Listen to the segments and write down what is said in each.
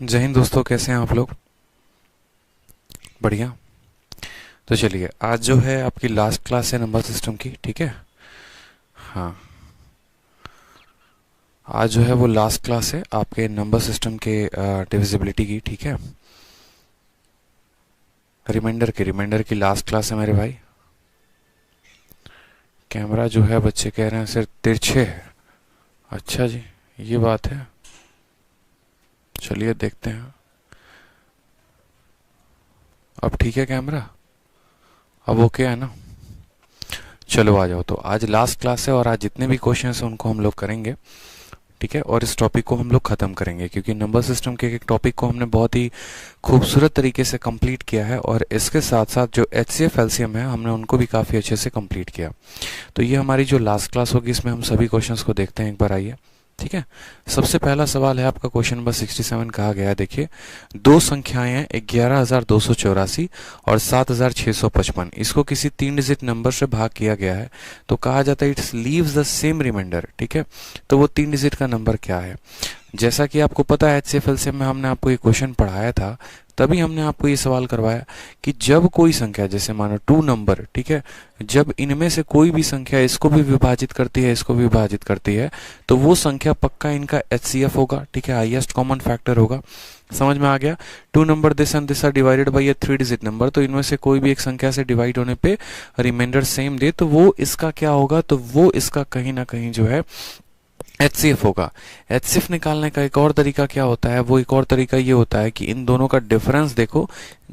जय हिंद दोस्तों, कैसे हैं आप लोग। बढ़िया। तो चलिए, आज जो है आपकी लास्ट क्लास है नंबर सिस्टम की, ठीक है। हाँ, आज जो है वो लास्ट क्लास है आपके नंबर सिस्टम के डिविजिबिलिटी की, ठीक है। रिमाइंडर की लास्ट क्लास है मेरे भाई। कैमरा जो है बच्चे कह रहे हैं सिर्फ तिरछे है। अच्छा जी, ये बात है। चलिए देखते हैं। अब ठीक है कैमरा, अब ओके है ना। चलो आ जाओ। तो आज लास्ट क्लास है और आज जितने भी क्वेश्चन हैं उनको हम लोग करेंगे, ठीक है। और इस टॉपिक को हम लोग खत्म करेंगे क्योंकि नंबर सिस्टम के एक टॉपिक को हमने बहुत ही खूबसूरत तरीके से कंप्लीट किया है और इसके साथ साथ जो एचसीएफ एलसीएम है हमने उनको भी काफ़ी अच्छे से कंप्लीट किया। तो ये हमारी जो लास्ट क्लास होगी इसमें हम सभी क्वेश्चंस को देखते हैं एक बार, आइए। ठीक है। सबसे पहला सवाल है आपका, क्वेश्चन नंबर 67 कहा गया है। देखिए, दो संख्याएं हैं 11,284 और 7,655। इसको किसी 3 डिजिट नंबर से भाग किया गया है तो कहा जाता है it's leaves the same reminder, ठीक है। तो वो 3 डिजिट का नंबर क्या है। जैसा कि आपको पता है एचसीएफ एलसीएम में हमने आपको ये क्वेश्चन पढ़ाया था, तभी हमने आपको ये सवाल करवाया कि जब कोई संख्या, जैसे मानो 2 नंबर, ठीक है, जब इनमें से कोई भी संख्या इसको भी विभाजित करती है, इसको भी विभाजित करती है, तो वो संख्या पक्का इनका एचसीएफ होगा, ठीक है, हाईएस्ट कॉमन फैक्टर होगा। समझ में आ गया। 2 number this and this are divided by a 3 digit number, तो इनमें से कोई भी एक संख्या से डिवाइड होने पे रिमाइंडर सेम दे तो वो इसका क्या होगा, तो वो इसका कहीं ना कहीं जो है एचसीएफ होगा। एचसीएफ निकालने का एक और तरीका क्या होता है, वो एक और तरीका ये होता है कि इन दोनों का डिफरेंस देखो,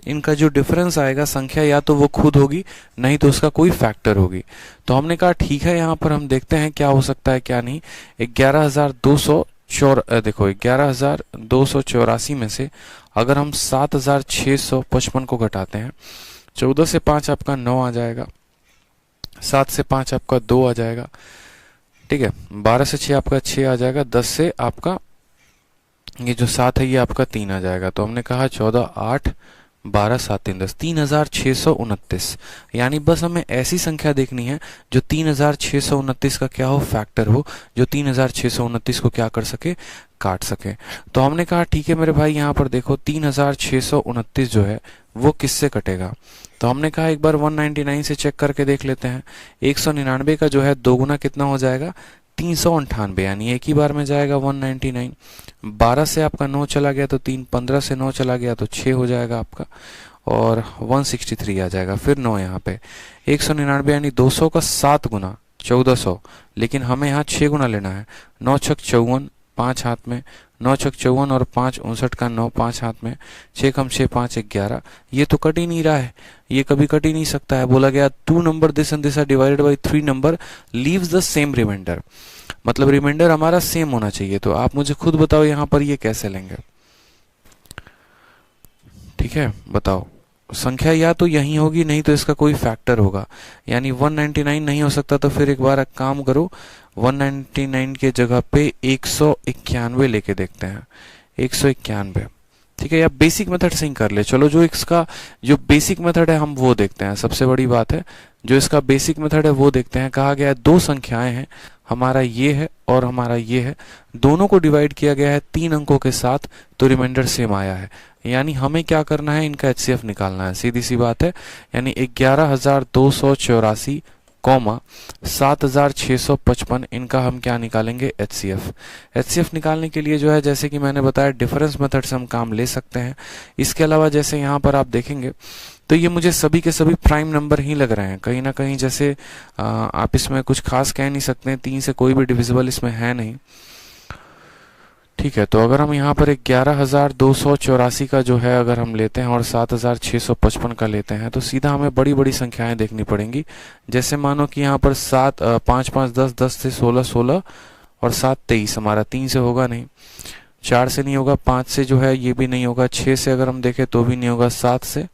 इनका जो डिफरेंस आएगा संख्या या तो वो खुद होगी, नहीं तो उसका कोई फैक्टर होगी। तो हमने कहा ठीक है, यहाँ पर हम देखते हैं क्या हो सकता है क्या नहीं। 11,204 देखो 11,284 में से अगर हम 7,655 को घटाते हैं, 14 से 5 आपका 9 आ जाएगा, 7 से 5 आपका 2 आ जाएगा, ठीक है, 12 से 6 आपका 6 आ जाएगा, 10 से आपका ये जो 7 है ये आपका 3 आ जाएगा। तो हमने कहा 14, 8, 12, 7, 3, 10, 3,629। यानी बस हमें ऐसी संख्या देखनी है जो 3,629 का क्या हो, फैक्टर हो, जो 3,629 को क्या कर सके, काट सके। तो हमने कहा ठीक है मेरे भाई, यहाँ पर देखो 3,629 जो है वो किससे कटेगा। तो हमने कहा एक बार 199 से चेक करके देख लेते हैं। 199 का जो है दोगुना कितना हो जाएगा, 398, यानी एक ही बार में जाएगा 199। 12 से आपका 9 चला गया तो 3, 15 से 9 चला गया तो 6 हो जाएगा आपका, और 163 आ जाएगा, फिर 9 यहाँ पे। 199 यानी 200 का 7 गुना 1400, लेकिन हमें यहाँ 6 गुना लेना है। 9 छक 54, 5 हाथ में, 9 छक 54 और 5 59 का 9, 5 हाथ में, 6 कम 6 5 11। ये तो कट ही नहीं रहा है, ये कभी कट ही नहीं सकता है। बोला गया 2 number this and this are divided by 3 number leaves the same reminder, मतलब रिमाइंडर हमारा सेम होना चाहिए। तो आप मुझे खुद बताओ यहाँ पर ये कैसे लेंगे, ठीक है, बताओ। संख्या या तो यही होगी, नहीं तो इसका कोई फैक्टर होगा, यानी 199 नहीं हो सकता। तो फिर एक बार एक काम करो, 199 के जगह पे 191 लेके देखते हैं, 191, ठीक है। या बेसिक मेथड से ही कर ले, चलो जो इसका जो बेसिक मेथड है हम वो देखते हैं। सबसे बड़ी बात है जो इसका बेसिक मेथड है वो देखते हैं। कहा गया है दो संख्याएं हैं, हमारा ये है और हमारा ये है, दोनों को डिवाइड किया गया है 3 अंकों के साथ, तो रिमाइंडर सेम आया है। यानी हमें क्या करना है, इनका एचसीएफ निकालना है, सीधी सी बात है। यानी 11,284 कॉमा 7,655, इनका हम क्या निकालेंगे, एचसीएफ। एचसीएफ निकालने के लिए जो है, जैसे कि मैंने बताया, डिफरेंस मेथड से हम काम ले सकते हैं। इसके अलावा जैसे यहाँ पर आप देखेंगे तो ये मुझे सभी के सभी प्राइम नंबर ही लग रहे हैं कहीं ना कहीं। जैसे आप इसमें कुछ खास कह नहीं सकते, 3 से कोई भी डिविजिबल इसमें है नहीं, ठीक है। तो अगर हम यहाँ पर 11,284 का जो है अगर हम लेते हैं और 7,655 का लेते हैं, तो सीधा हमें बड़ी बड़ी संख्याएं देखनी पड़ेंगी। जैसे मानो कि यहाँ पर 7, 5, 5, 10, 10 से 16, 16 और 7, 23, हमारा 3 से होगा नहीं, 4 से नहीं होगा, 5 से जो है ये भी नहीं होगा, 6 से अगर हम देखें तो भी नहीं होगा, 7 से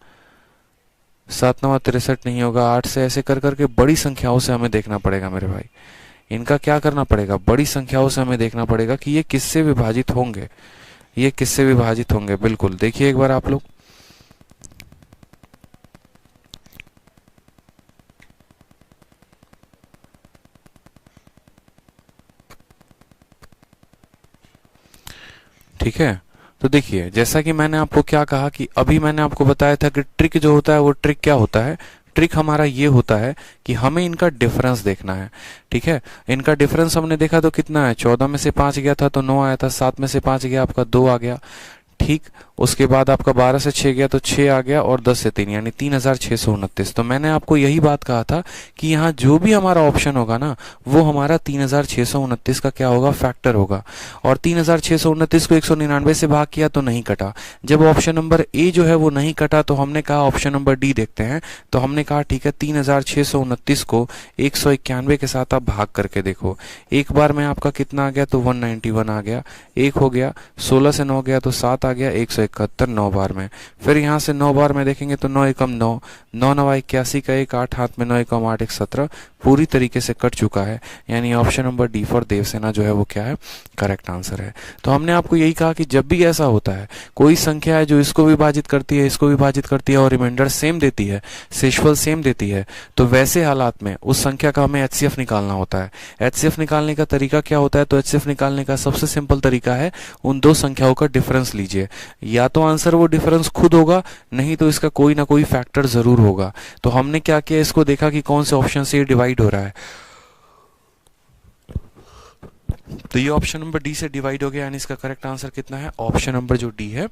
7 9 63 नहीं होगा, 8 से, ऐसे कर करके बड़ी संख्याओं से हमें देखना पड़ेगा मेरे भाई। इनका क्या करना पड़ेगा, बड़ी संख्याओं से हमें देखना पड़ेगा कि ये किससे विभाजित होंगे, ये किससे विभाजित होंगे। बिल्कुल देखिए एक बार आप लोग, ठीक है। तो देखिए, जैसा कि मैंने आपको क्या कहा कि अभी मैंने आपको बताया था कि ट्रिक जो होता है वो ट्रिक क्या होता है, ट्रिक हमारा ये होता है कि हमें इनका डिफरेंस देखना है। ठीक है, इनका डिफरेंस हमने देखा तो कितना है, 14 में से 5 गया था तो 9 आया था, 7 में से 5 गया आपका 2 आ गया। ठीक, उसके बाद आपका 12 से 6 गया तो 6 आ गया, और 10 से 3 यानी 3629। तो मैंने आपको यही बात कहा था कि यहाँ जो भी हमारा ऑप्शन होगा ना वो हमारा 3629 का क्या होगा, फैक्टर होगा। और 3629 को 199 से भाग किया तो नहीं कटा। जब ऑप्शन नंबर ए जो है वो नहीं कटा तो हमने कहा ऑप्शन नंबर डी देखते हैं। तो हमने कहा ठीक है, 3629 को 191 के साथ आप भाग करके देखो। एक बार में आपका कितना आ गया, तो 191 आ गया। एक हो गया, 16 से 9 गया तो 7 आ गया, 171 9 बार में। फिर यहाँ से 9 बार में देखेंगे तो 9 एकम 9, 9 9 81 का 1, 8 हाथ में 9 एकम 8 1 17 पूरी तरीके से कट चुका है। यानी option number D for Devsena जो है वो क्या है, करेक्ट आंसर है। तो हमने आपको यही कहा कि जब भी ऐसा होता है, कोई संख्या है जो इसको विभाजित करती है, इसको विभाजित करती है और रिमाइंडर सेम देती है, शेषफल सेम देती है, तो वैसे हालात में उस संख्या का हमें एचसीएफ निकालना होता है। एचसीएफ निकालने का तरीका क्या होता है, तो एचसीएफ निकालने का सबसे सिंपल तरीका है उन दो संख्याओं का डिफरेंस लीजिए। या तो आंसर वो डिफरेंस खुद होगा, नहीं तो इसका कोई ना कोई फैक्टर जरूर होगा। तो हमने क्या किया, इसको देखा कि कौन से ऑप्शन से ये डिवाइड हो रहा है। तो ये ऑप्शन नंबर डी से डिवाइड हो गया, यानी इसका करेक्ट आंसर कितना है, ऑप्शन नंबर जो डी है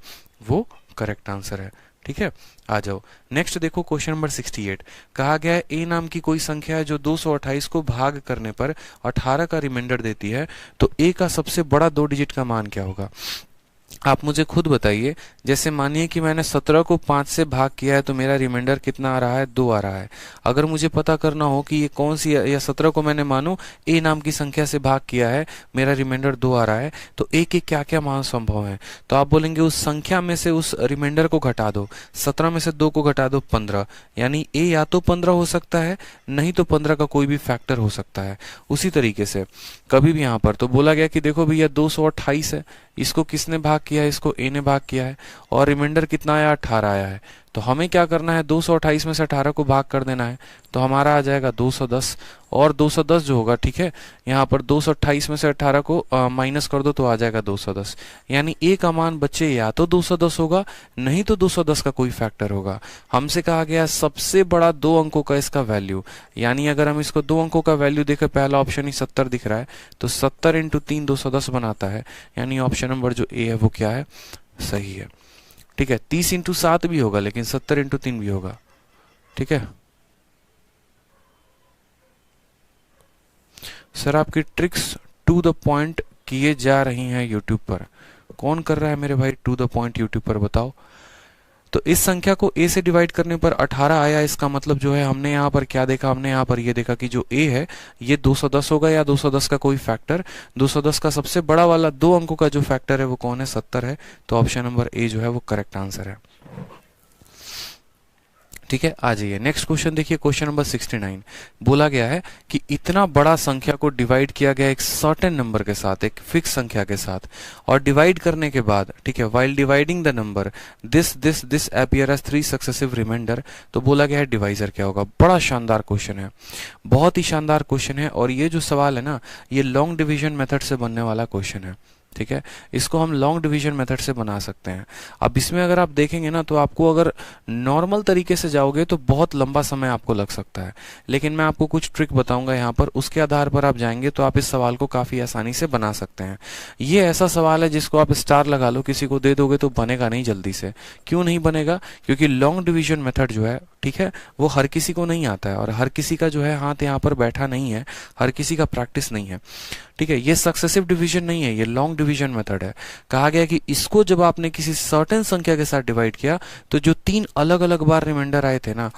वो करेक्ट आंसर है। ठीक है, आ जाओ नेक्स्ट देखो क्वेश्चन नंबर 68। कहा गया है ए नाम की कोई संख्या है जो 228 को भाग करने पर 18 का रिमाइंडर देती है, तो ए का सबसे बड़ा 2 डिजिट का मान क्या होगा। आप मुझे खुद बताइए, जैसे मानिए कि मैंने 17 को 5 से भाग किया है तो मेरा रिमाइंडर कितना आ रहा है, 2 आ रहा है। अगर मुझे पता करना हो कि ये कौन सी, या 17 को मैंने मानो ए नाम की संख्या से भाग किया है, मेरा रिमाइंडर 2 आ रहा है, तो ए के क्या क्या मान संभव है। तो आप बोलेंगे उस संख्या में से उस रिमाइंडर को घटा दो, 17 में से 2 को घटा दो 15, यानी ए या तो 15 हो सकता है, नहीं तो 15 का कोई भी फैक्टर हो सकता है। उसी तरीके से कभी भी यहाँ पर तो बोला गया कि देखो भैया 228 है, इसको किसने भाग किया है, इसको ए ने भाग किया है, और रिमाइंडर कितना आया, 18 आया है। तो हमें क्या करना है, 228 में से 18 को भाग कर देना है, तो हमारा आ जाएगा 210। और 210 जो होगा, ठीक है, यहाँ पर 228 में से 18 को माइनस कर दो तो आ जाएगा 210। यानी ए का मान बच्चे या तो 210 होगा, नहीं तो 210 का कोई फैक्टर होगा। हमसे कहा गया सबसे बड़ा 2 अंकों का इसका वैल्यू, यानी अगर हम इसको 2 अंकों का वैल्यू देखें, पहला ऑप्शन ही 70 दिख रहा है, तो 70 इंटू 3 210 बनाता है। यानी ऑप्शन नंबर जो ए है वो क्या है, सही है। ठीक है, 30 इंटू 7 भी होगा, लेकिन 70 इंटू 3 भी होगा। ठीक है सर, आपकी ट्रिक्स टू द पॉइंट किए जा रही हैं यूट्यूब पर। कौन कर रहा है मेरे भाई टू द पॉइंट यूट्यूब पर, बताओ। तो इस संख्या को a से डिवाइड करने पर 18 आया, इसका मतलब जो है हमने यहाँ पर क्या देखा, हमने यहाँ पर ये देखा कि जो a है ये 210 होगा, या 210 का कोई फैक्टर। 210 का सबसे बड़ा वाला 2 अंकों का जो फैक्टर है वो कौन है, 70 है। तो ऑप्शन नंबर ए जो है वो करेक्ट आंसर है। ठीक है, आ जाइए नेक्स्ट क्वेश्चन देखिए, क्वेश्चन नंबर 69। बोला गया है कि इतना बड़ा संख्या को डिवाइड किया गया एक सर्टेन नंबर के साथ, एक फिक्स संख्या के साथ, और डिवाइड करने के बाद, ठीक है, while dividing the number this appear as 3 successive reminder. तो बोला गया है डिवाइजर क्या होगा। बड़ा शानदार क्वेश्चन है, बहुत ही शानदार क्वेश्चन है, और ये जो सवाल है ना, ये लॉन्ग डिवीजन मेथड से बनने वाला क्वेश्चन है। ठीक है, इसको हम लॉन्ग डिवीजन मेथड से बना सकते हैं। अब इसमें अगर आप देखेंगे ना, तो आपको अगर नॉर्मल तरीके से जाओगे तो बहुत लंबा समय आपको लग सकता है, लेकिन मैं आपको कुछ ट्रिक बताऊंगा यहाँ पर, उसके आधार पर आप जाएंगे तो आप इस सवाल को काफी आसानी से बना सकते हैं। ये ऐसा सवाल है जिसको आप स्टार लगा लो, किसी को दे दोगे तो बनेगा नहीं जल्दी से। क्यों नहीं बनेगा, क्योंकि लॉन्ग डिवीजन मेथड जो है, ठीक है, वो हर किसी को नहीं आता है, और हर किसी का जो है हाथ यहाँ पर बैठा नहीं है, हर किसी का प्रैक्टिस नहीं है। ठीक है, ये सक्सेसिव डिवीजन नहीं है, ये लॉन्ग डिवीजन मेथड है। कहा गया कि इसको जब आपने किसी सर्टेन संख्या के साथ डिवाइड किया, तो जो 3 अलग अलग बार रिमाइंडर आए थे ना,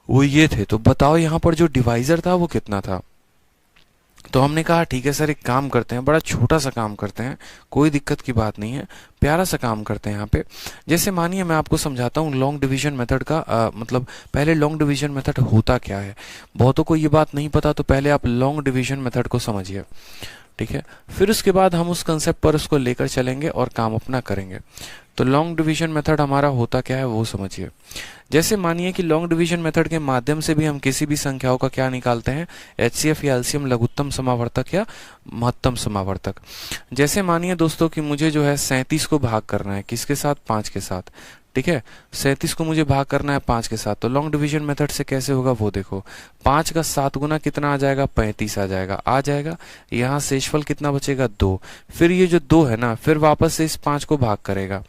वो ये थे। तो बताओ यहाँ पर जो डिवाइजर था वो कितना था। तो हमने कहा ठीक है सर, एक काम करते हैं, बड़ा छोटा सा काम करते हैं, कोई दिक्कत की बात नहीं है, प्यारा सा काम करते हैं यहाँ पे। जैसे मानिए मैं आपको समझाता हूँ लॉन्ग डिवीजन मेथड का मतलब पहले लॉन्ग डिवीजन मेथड होता क्या है। बहुतों को ये बात नहीं पता, तो पहले आप लॉन्ग डिवीजन मेथड को समझिए। ठीक है। फिर उसके बाद हम उस कंसेप्ट पर उसको लेकर चलेंगे और काम अपना करेंगे। तो लॉन्ग डिवीजन मेथड हमारा होता क्या है वो समझिए। जैसे मानिए कि लॉन्ग डिवीजन मेथड के माध्यम से भी हम किसी भी संख्याओं का क्या निकालते हैं, एचसीएफ या एलसीएम, लघुत्तम समावर्तक या महत्तम समावर्तक। जैसे मानिए दोस्तों कि मुझे जो है 37 को भाग करना है, किसके साथ, 5 के साथ, ठीक है। 37 को मुझे भाग करना है 5 के साथ, तो लॉन्ग डिवीजन मेथड से कैसे होगा वो देखो। 5 का 7 गुना कितना आ जाएगा, 35 आ जाएगा। यहाँ शेषफल कितना बचेगा, 2। फिर ये जो 2 है ना, फिर वापस से इस 5 को भाग करेगा,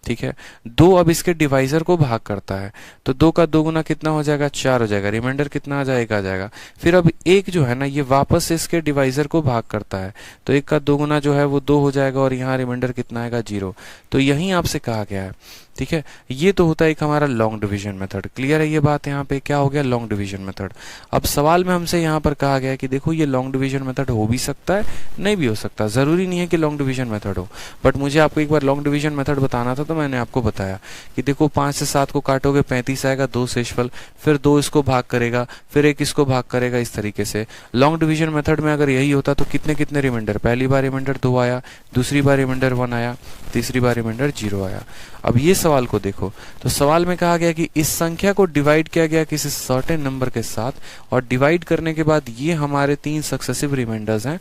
ठीक है। 2 अब इसके डिवाइजर को भाग करता है, तो 2 का 2 गुना कितना हो जाएगा, 4 हो जाएगा। रिमाइंडर कितना आ जाएगा, 1 आ जाएगा। फिर अब 1 जो है ना, ये वापस से इसके डिवाइजर को भाग करता है, तो 1 का 2 गुना जो है वो 2 हो जाएगा, और यहाँ रिमाइंडर कितना आएगा, 0। तो यही आपसे कहा गया है, ठीक है। ये तो होता है एक हमारा लॉन्ग डिवीजन मेथड। क्लियर है ये बात, यहाँ पे क्या हो गया, लॉन्ग डिवीजन मेथड। अब सवाल में हमसे यहाँ पर कहा गया है कि देखो ये लॉन्ग डिवीजन मेथड हो भी सकता है, नहीं भी हो सकता, जरूरी नहीं है कि लॉन्ग डिवीजन मेथड हो। बट मुझे आपको एक बार लॉन्ग डिवीजन मेथड बताना था, तो मैंने आपको बताया कि देखो 5 से 7 को काटोगे 35 आएगा, 2 शेषफल, फिर 2 इसको भाग करेगा, फिर 1 इसको भाग करेगा, इस तरीके से। लॉन्ग डिवीजन मेथड में अगर यही होता तो कितने कितने रिमाइंडर, पहली बार रिमाइंडर 2 आया, दूसरी बार रिमाइंडर 1 आया, तीसरी बार रिमाइंडर 0 आया। अब ये सवाल को देखो, तो सवाल में कहा गया कि इस संख्या को डिवाइड किया गया किसी सर्टेन नंबर के साथ, और डिवाइड करने के बाद ये हमारे 3 सक्सेसिव रिमाइंडर्स हैं।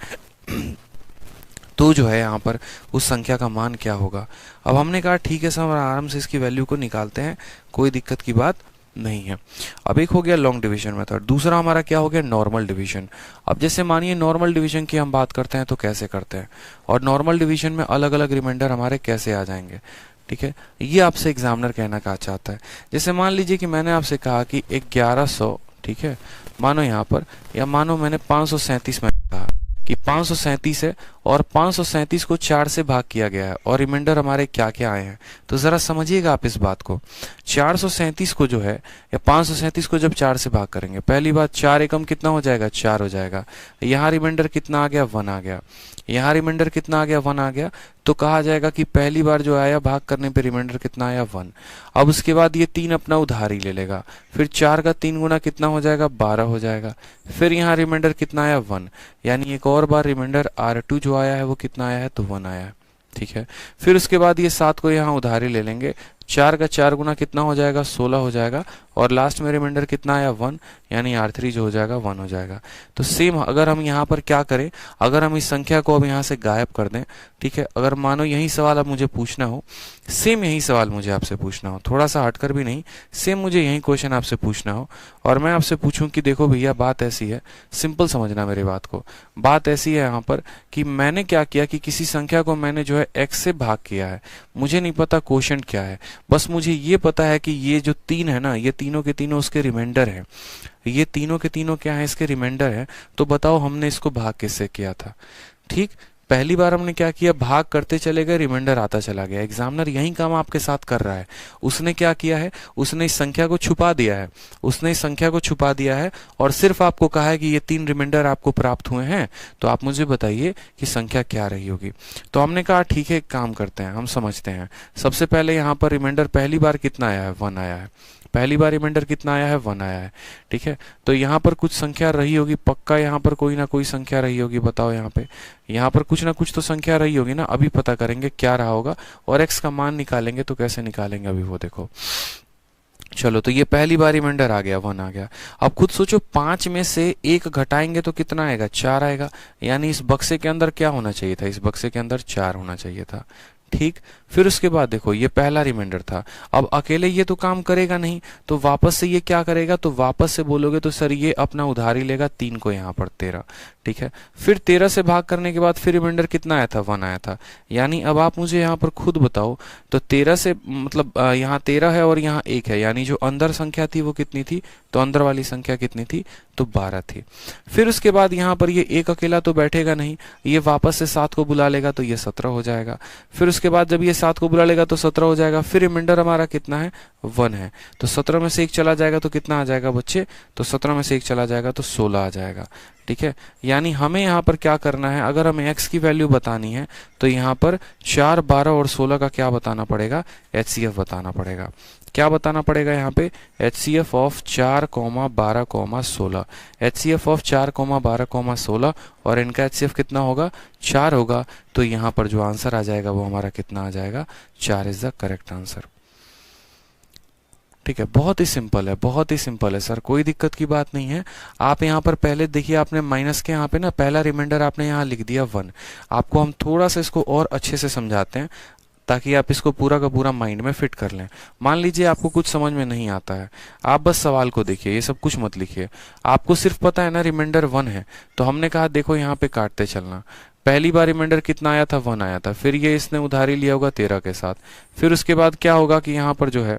तो जो है यहाँ पर उस संख्या का मान क्या होगा। अब हमने कहा ठीक है सर, आराम से इसकी वैल्यू को निकालते हैं, कोई दिक्कत की बात नहीं है। अब एक हो गया लॉन्ग डिवीजन मेथड, दूसरा हमारा क्या हो गया, नॉर्मल डिवीजन। अब जैसे मानिए नॉर्मल डिवीजन की हम बात करते हैं तो कैसे करते हैं, और नॉर्मल डिवीजन में अलग अलग रिमाइंडर हमारे कैसे आ जाएंगे, ठीक है। ये आपसे एग्जामिनर कहना का चाहता है। जैसे मान लीजिए कि मैंने आपसे कहा कि 1100, ठीक है, मानो यहाँ पर, या मानो मैंने 537 में कहा कि 537 है, और 537 को 4 से भाग किया गया है, और रिमाइंडर हमारे क्या क्या आए हैं। तो जरा समझिएगा आप इस बात को। 437 को जो है, या 537 को जब 4 से भाग करेंगे, पहली बात 4 एकम कितना हो जाएगा, 4 हो जाएगा। यहाँ रिमाइंडर कितना आ गया, 1 आ गया। यहाँ रिमाइंडर कितना आ गया, 1 आ गया। तो कहा जाएगा कि पहली बार जो आया भाग करने पे रिमाइंडर कितना आया, 1। अब उसके बाद ये 3 अपना उधारी ले लेगा, फिर 4 का 3 गुना कितना हो जाएगा, 12 हो जाएगा। फिर यहाँ रिमाइंडर कितना आया, 1, यानी एक और बार रिमाइंडर R2 जो आया है वो कितना आया है, तो 1 आया है, ठीक है। फिर उसके बाद ये 7 को यहाँ उधारी ले लेंगे, 4 का 4 गुना कितना हो जाएगा, 16 हो जाएगा, और लास्ट में रिमाइंडर कितना आया, 1, यानी R3 जो हो जाएगा 1 हो जाएगा। तो सेम अगर हम यहाँ पर क्या करें, अगर हम इस संख्या को अब यहाँ से गायब कर दें, ठीक है, अगर मानो यही सवाल अब मुझे पूछना हो, सेम यही सवाल मुझे आपसे पूछना हो, थोड़ा सा हटकर भी नहीं, सेम मुझे यही क्वेश्चन आपसे पूछना हो, और मैं आपसे पूछूं कि देखो भैया बात ऐसी है, सिंपल समझना मेरी बात को, बात ऐसी है यहाँ पर कि मैंने क्या किया कि किसी संख्या को मैंने जो है x से भाग किया है, मुझे नहीं पता क्वोशिएंट क्या है, बस मुझे ये पता है कि ये जो 3 है ना, ये तीनों के तीनों उसके रिमाइंडर है, ये तीनों के तीनों क्या है, इसके रिमाइंडर है। तो बताओ हमने इसको भाग किससे किया था, ठीक। पहली बार हमने क्या किया, भाग करते चले गए, रिमाइंडर आता चला गया। एग्जामिनर यही काम आपके साथ कर रहा है। उसने क्या किया है, उसने इस संख्या को छुपा दिया है, उसने इस संख्या को छुपा दिया है, और सिर्फ आपको कहा है कि ये 3 रिमाइंडर आपको प्राप्त हुए हैं, तो आप मुझे बताइए कि संख्या क्या रही होगी। तो हमने कहा ठीक है, एक काम करते हैं, हम समझते हैं। सबसे पहले यहाँ पर रिमाइंडर पहली बार कितना आया है, 1 आया है। पहली बार रिमाइंडर कितना आया है, 1 आया है, ठीक है। तो यहाँ पर कुछ संख्या रही होगी, पक्का यहाँ पर कोई ना कोई संख्या रही होगी, बताओ यहाँ पर कुछ ना कुछ तो संख्या रही होगी ना। अभी पता करेंगे क्या रहा होगा, और x का मान निकालेंगे। तो कैसे निकालेंगे अभी वो देखो। चलो, तो ये पहली बार रिमाइंडर आ गया, 1 आ गया। अब खुद सोचो, 5 में से 1 घटाएंगे तो कितना आएगा, 4 आएगा, यानी इस बक्से के अंदर क्या होना चाहिए था, इस बक्से के अंदर 4 होना चाहिए था, ठीक। फिर उसके बाद देखो, ये पहला रिमाइंडर था। अब अकेले ये तो काम करेगा नहीं, तो वापस से ये क्या करेगा, तो वापस से बोलोगे तो सर ये अपना उधारी लेगा 3 को, यहाँ पर 13, ठीक है। फिर 13 से भाग करने के बाद फिर रिमाइंडर कितना आया था, 1 आया था। यानी अब आप मुझे यहाँ पर खुद बताओ, तो 13 से मतलब यहाँ 13 है और यहाँ 1 है, यानी जो अंदर संख्या थी वो कितनी थी, तो अंदर वाली संख्या कितनी थी, तो 12 थी। फिर उसके बाद यहाँ पर ये 1 अकेला तो बैठेगा नहीं, ये वापस से 7 को बुला लेगा, तो ये 17 हो जाएगा। फिर उसके बाद जब ये 7 को बुला लेगा तो 17 हो जाएगा। फिर रिमाइंडर हमारा कितना है, 1 है। तो 17 में से 1 चला जाएगा तो कितना आ जाएगा बच्चे? तो 17 में से 1 चला जाएगा तो 16 आ जाएगा। ठीक है, यानी हमें यहाँ पर क्या करना है, अगर हमें x की वैल्यू बतानी है तो यहाँ पर 4, 12 और 16 का क्या बताना पड़ेगा? HCF बताना पड़ेगा। क्या बताना पड़ेगा यहाँ पे? HCF of 4, 12, 16। HCF ऑफ 4, 12, 16 और इनका HCF कितना होगा? 4 होगा। तो यहाँ पर जो आंसर आ जाएगा वो हमारा कितना आ जाएगा? 4 इज द करेक्ट आंसर। ठीक है, बहुत ही सिंपल है, बहुत ही सिंपल है सर, कोई दिक्कत की बात नहीं है। आप यहाँ पर पहले देखिए, आपने माइनस के यहाँ पे ना पहला रिमाइंडर आपने यहाँ लिख दिया 1। आपको हम थोड़ा सा इसको और अच्छे से समझाते हैं ताकि आप इसको पूरा का पूरा माइंड में फिट कर लें। मान लीजिए आपको कुछ समझ में नहीं आता है, आप बस सवाल को देखिए, ये सब कुछ मत लिखिए। आपको सिर्फ पता है ना रिमाइंडर 1 है, तो हमने कहा देखो यहाँ पे काटते चलना। पहली बार रिमाइंडर कितना आया था? 1 आया था। फिर ये इसने उधारी लिया होगा 13 के साथ। फिर उसके बाद क्या होगा कि यहाँ पर जो है,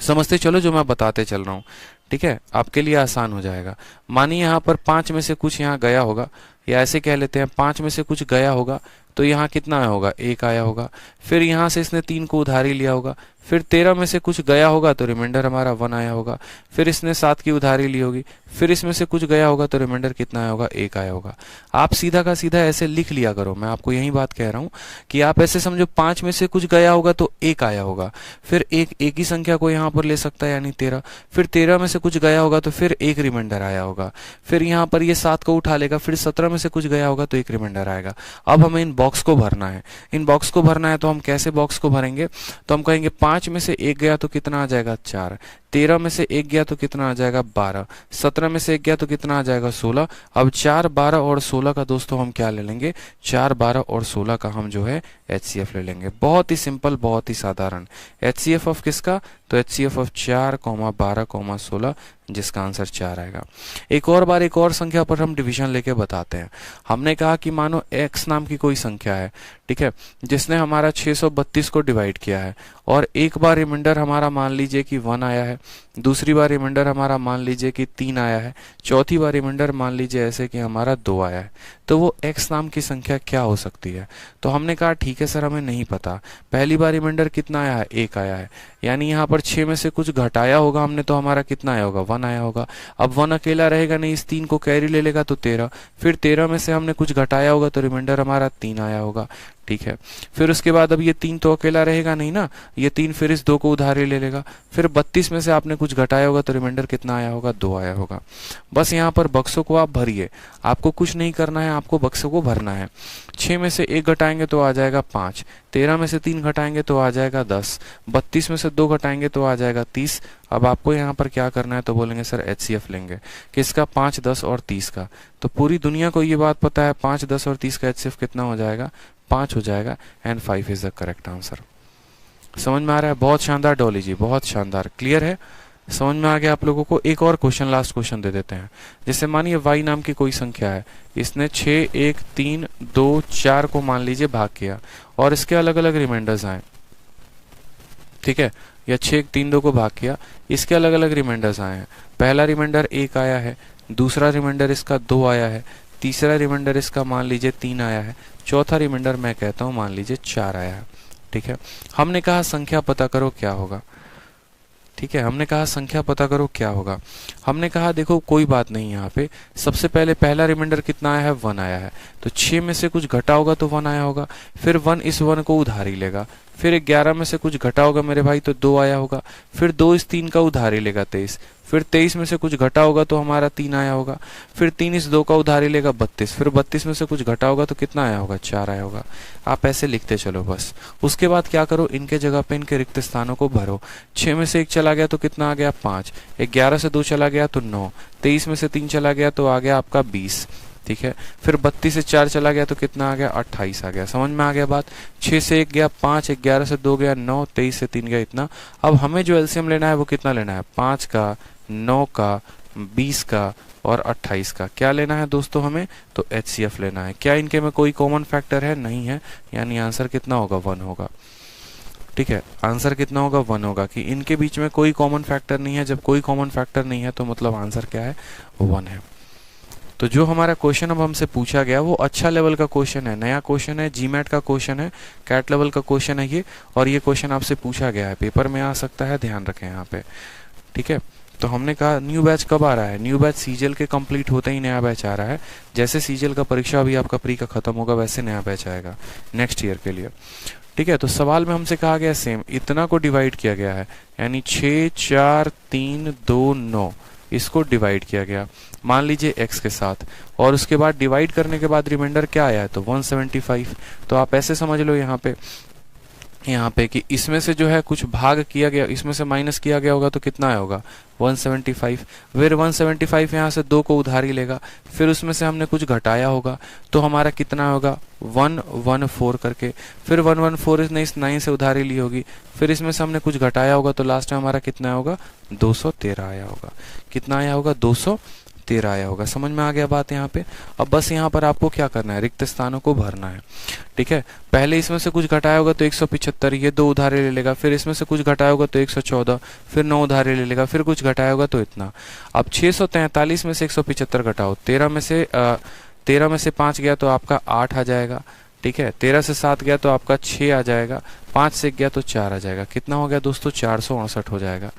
समझते चलो जो मैं बताते चल रहा हूँ, ठीक है, आपके लिए आसान हो जाएगा। मानिए यहाँ पर 5 में से कुछ यहाँ गया होगा, या ऐसे कह लेते हैं 5 में से कुछ गया होगा, तो यहाँ कितना आया होगा? 1 आया होगा। फिर यहाँ से इसने 3 को उधारी लिया होगा। फिर 13 में से कुछ गया होगा तो रिमाइंडर हमारा 1 आया होगा। फिर इसने 7 की उधारी ली होगी। फिर इसमें से कुछ गया होगा तो रिमाइंडर कितना आया होगा? 1 आया होगा। आप सीधा का सीधा ऐसे लिख लिया करो, मैं आपको यही बात कह रहा हूँ कि आप ऐसे समझो 5 में से कुछ गया होगा तो 1 आया होगा। फिर एक ही संख्या को यहाँ पर ले सकता है, यानी 13। फिर 13 में से कुछ गया होगा तो फिर 1 रिमाइंडर आया होगा। फिर यहाँ पर ये 7 को उठा लेगा। फिर 17 में से कुछ गया होगा तो 1 रिमाइंडर आएगा। अब हमें इन बॉक्स को भरना है। इन बॉक्स को भरना है तो हम कैसे बॉक्स को भरेंगे? तो हम कहेंगे 5 में से 1 गया तो कितना आ जाएगा? 4। 13 में से 1 गया तो कितना आ जाएगा? 12। 17 में से 1 गया तो कितना आ जाएगा? 16। अब 4, 12 और 16 का दोस्तों हम क्या ले लेंगे? 4, 12 और 16 का हम जो है HCF ले लेंगे। बहुत ही सिंपल, बहुत ही साधारण। HCF ऑफ किसका? तो HCF ऑफ 4, 12, 16, जिसका आंसर 4 आएगा। एक और बार एक और संख्या पर हम डिवीजन लेके बताते हैं। हमने कहा कि मानो x नाम की कोई संख्या है, ठीक है, जिसने हमारा 632 को डिवाइड किया है, और एक बार रिमाइंडर हमारा मान लीजिए कि 1 आया है, दूसरी बार रिमाइंडर हमारा मान लीजिए कि 3 आया है, चौथी बार रिमाइंडर मान लीजिए ऐसे कि हमारा 2 आया है, तो वो x नाम की संख्या क्या हो सकती है? तो हमने कहा ठीक है सर, हमें नहीं पता। पहली बार रिमाइंडर कितना आया है? 1 आया है, यानी यहाँ पर 6 में से कुछ घटाया होगा हमने, तो हमारा कितना आया होगा? 1 आया होगा। अब 1 अकेला रहेगा नहीं, इस 3 को कैरी ले लेगा तो 13। फिर 13 में से हमने कुछ घटाया होगा तो रिमाइंडर हमारा 3 आया होगा। ठीक है, फिर उसके बाद अब ये 3 तो अकेला रहेगा नहीं ना, ये 3 फिर इस 2 को उधारी ले लेगा। फिर 32 में से आपने कुछ घटाया होगा तो रिमाइंडर कितना आया होगा? 2 आया होगा। बस यहाँ पर बक्सों को आप भरिए, आपको कुछ नहीं करना है, आपको बक्सों को भरना है। 6 में से 1 घटाएंगे तो आ जाएगा 5, 13 में से 3 घटाएंगे तो आ जाएगा 10, 32 में से 2 घटाएंगे तो आ जाएगा 30। अब आपको यहाँ पर क्या करना है? तो बोलेंगे सर HCF लेंगे किसका? 5, 10 और 30 का। तो पूरी दुनिया को ये बात पता है 5, 10 और 30 का HCF कितना हो जाएगा? 5 हो जाएगा, and 5 is the correct answer. समझ में आ रहा है? बहुत शानदार डॉली जी, बहुत शानदार। क्लियर है? समझ में आ गया आप लोगों को? एक और क्वेश्चन, लास्ट क्वेश्चन दे देते हैं। जैसे मानिए y नाम की कोई संख्या है, इसने 6, 1, 3, 2, 4 को मान लीजिए भाग किया, और इसके अलग अलग रिमाइंडर्स आए, ठीक है, या 6, 1, 3, 2 को भाग किया, इसके अलग अलग रिमाइंडर्स आए हैं। पहला रिमाइंडर 1 आया है, दूसरा रिमाइंडर इसका 2 आया है, तीसरा रिमाइंडर इसका मान लीजिए 3 आया है, चौथा रिमाइंडर मैं कहता हूँ मान लीजिए 4 आया है। ठीक है, हमने कहा संख्या पता करो क्या होगा। ठीक है, हमने कहा संख्या पता करो क्या होगा। हमने कहा देखो कोई बात नहीं, यहाँ पे सबसे पहले पहला रिमाइंडर कितना आया है? 1 आया है, तो 6 में से कुछ घटा होगा तो 1 आया होगा। फिर 1 इस 1 को उधारी लेगा। फिर 11 में से कुछ घटा होगा मेरे भाई तो 2 आया होगा। फिर 2 इस 3 का उधारी लेगा 23। फिर 23 में से कुछ घटा होगा तो हमारा 3 आया होगा। फिर 3 इस 2 का उधारी लेगा 32। फिर 32 में से कुछ घटा होगा तो कितना आया होगा? 4 आया होगा। आप ऐसे लिखते चलो बस। उसके बाद क्या करो? इनके जगह पे इनके रिक्त स्थानों को भरो। 6 में से 1 चला गया तो कितना आ गया? 5। 11 से 2 चला गया तो 9। 23 में से 3 चला गया तो आ गया आपका 20। ठीक है, फिर 32 से 4 चला गया तो कितना आ गया? 28 आ गया। समझ में आ गया बात? 6 से 1 गया 5, 11 से 2 गया 9, 23 से 3 गया इतना। अब हमें जो एलसीएम लेना है वो कितना लेना है? 5 का, 9 का, 20 का और 28 का। क्या लेना है दोस्तों हमें? तो HCF लेना है। क्या इनके में कोई कॉमन फैक्टर है? नहीं है, यानी आंसर कितना होगा? 1 होगा। ठीक है, आंसर कितना होगा? 1 होगा, कि इनके बीच में कोई कॉमन फैक्टर नहीं है। जब कोई कॉमन फैक्टर नहीं है तो मतलब आंसर क्या है? 1 है। तो जो हमारा क्वेश्चन अब हमसे पूछा गया वो अच्छा लेवल का क्वेश्चन है, नया क्वेश्चन है, जीमैट का क्वेश्चन है, कैट लेवल का क्वेश्चन है ये, और ये क्वेश्चन आपसे पूछा गया है, पेपर में आ सकता है, ध्यान रखें यहाँ पे। ठीक है, तो हमने कहा न्यू बैच कब आ रहा है, न्यू बैच सीजीएल के कंप्लीट होते ही नया बैच आ रहा है। जैसे सीजीएल का परीक्षा अभी आपका प्री का खत्म होगा वैसे नया बैच आएगा नेक्स्ट ईयर के लिए। ठीक है, तो सवाल में हमसे कहा गया सेम, इतना को डिवाइड किया गया है, यानी 6 4 3 2 9 इसको डिवाइड किया गया मान लीजिए x के साथ, और उसके बाद डिवाइड करने के बाद रिमाइंडर क्या आया है, तो 175। तो आप ऐसे समझ लो यहाँ पे कि इसमें से जो है कुछ भाग किया गया, इसमें से माइनस किया गया होगा तो कितना आया होगा 175। फिर 175 यहाँ से 2 को उधारी लेगा, फिर उसमें से हमने कुछ घटाया होगा तो हमारा कितना होगा 114 करके, फिर 114 ने इस 9 से उधारी ली होगी, फिर इसमें से हमने कुछ घटाया होगा तो लास्ट में हमारा कितना होगा 213 आया होगा। कितना आया होगा 213 आया होगा। समझ में आ गया बात यहाँ पे। अब बस यहाँ पर आपको क्या करना है, रिक्त स्थानों को भरना है। ठीक है, पहले इसमें से कुछ घटाया होगा तो 175, ये 2 उधारे ले लेगा, फिर इसमें से कुछ घटाया होगा तो 114, फिर 9 उधारे ले लेगा, फिर कुछ घटाया होगा तो इतना। अब 643 में से 175 घटाओ, 13 में से 5 गया तो आपका 8 आ जाएगा। ठीक है, 13 से 7 गया तो आपका 6 आ जाएगा, 5 से गया तो 4 आ जाएगा। कितना हो गया दोस्तों 468 हो जाएगा।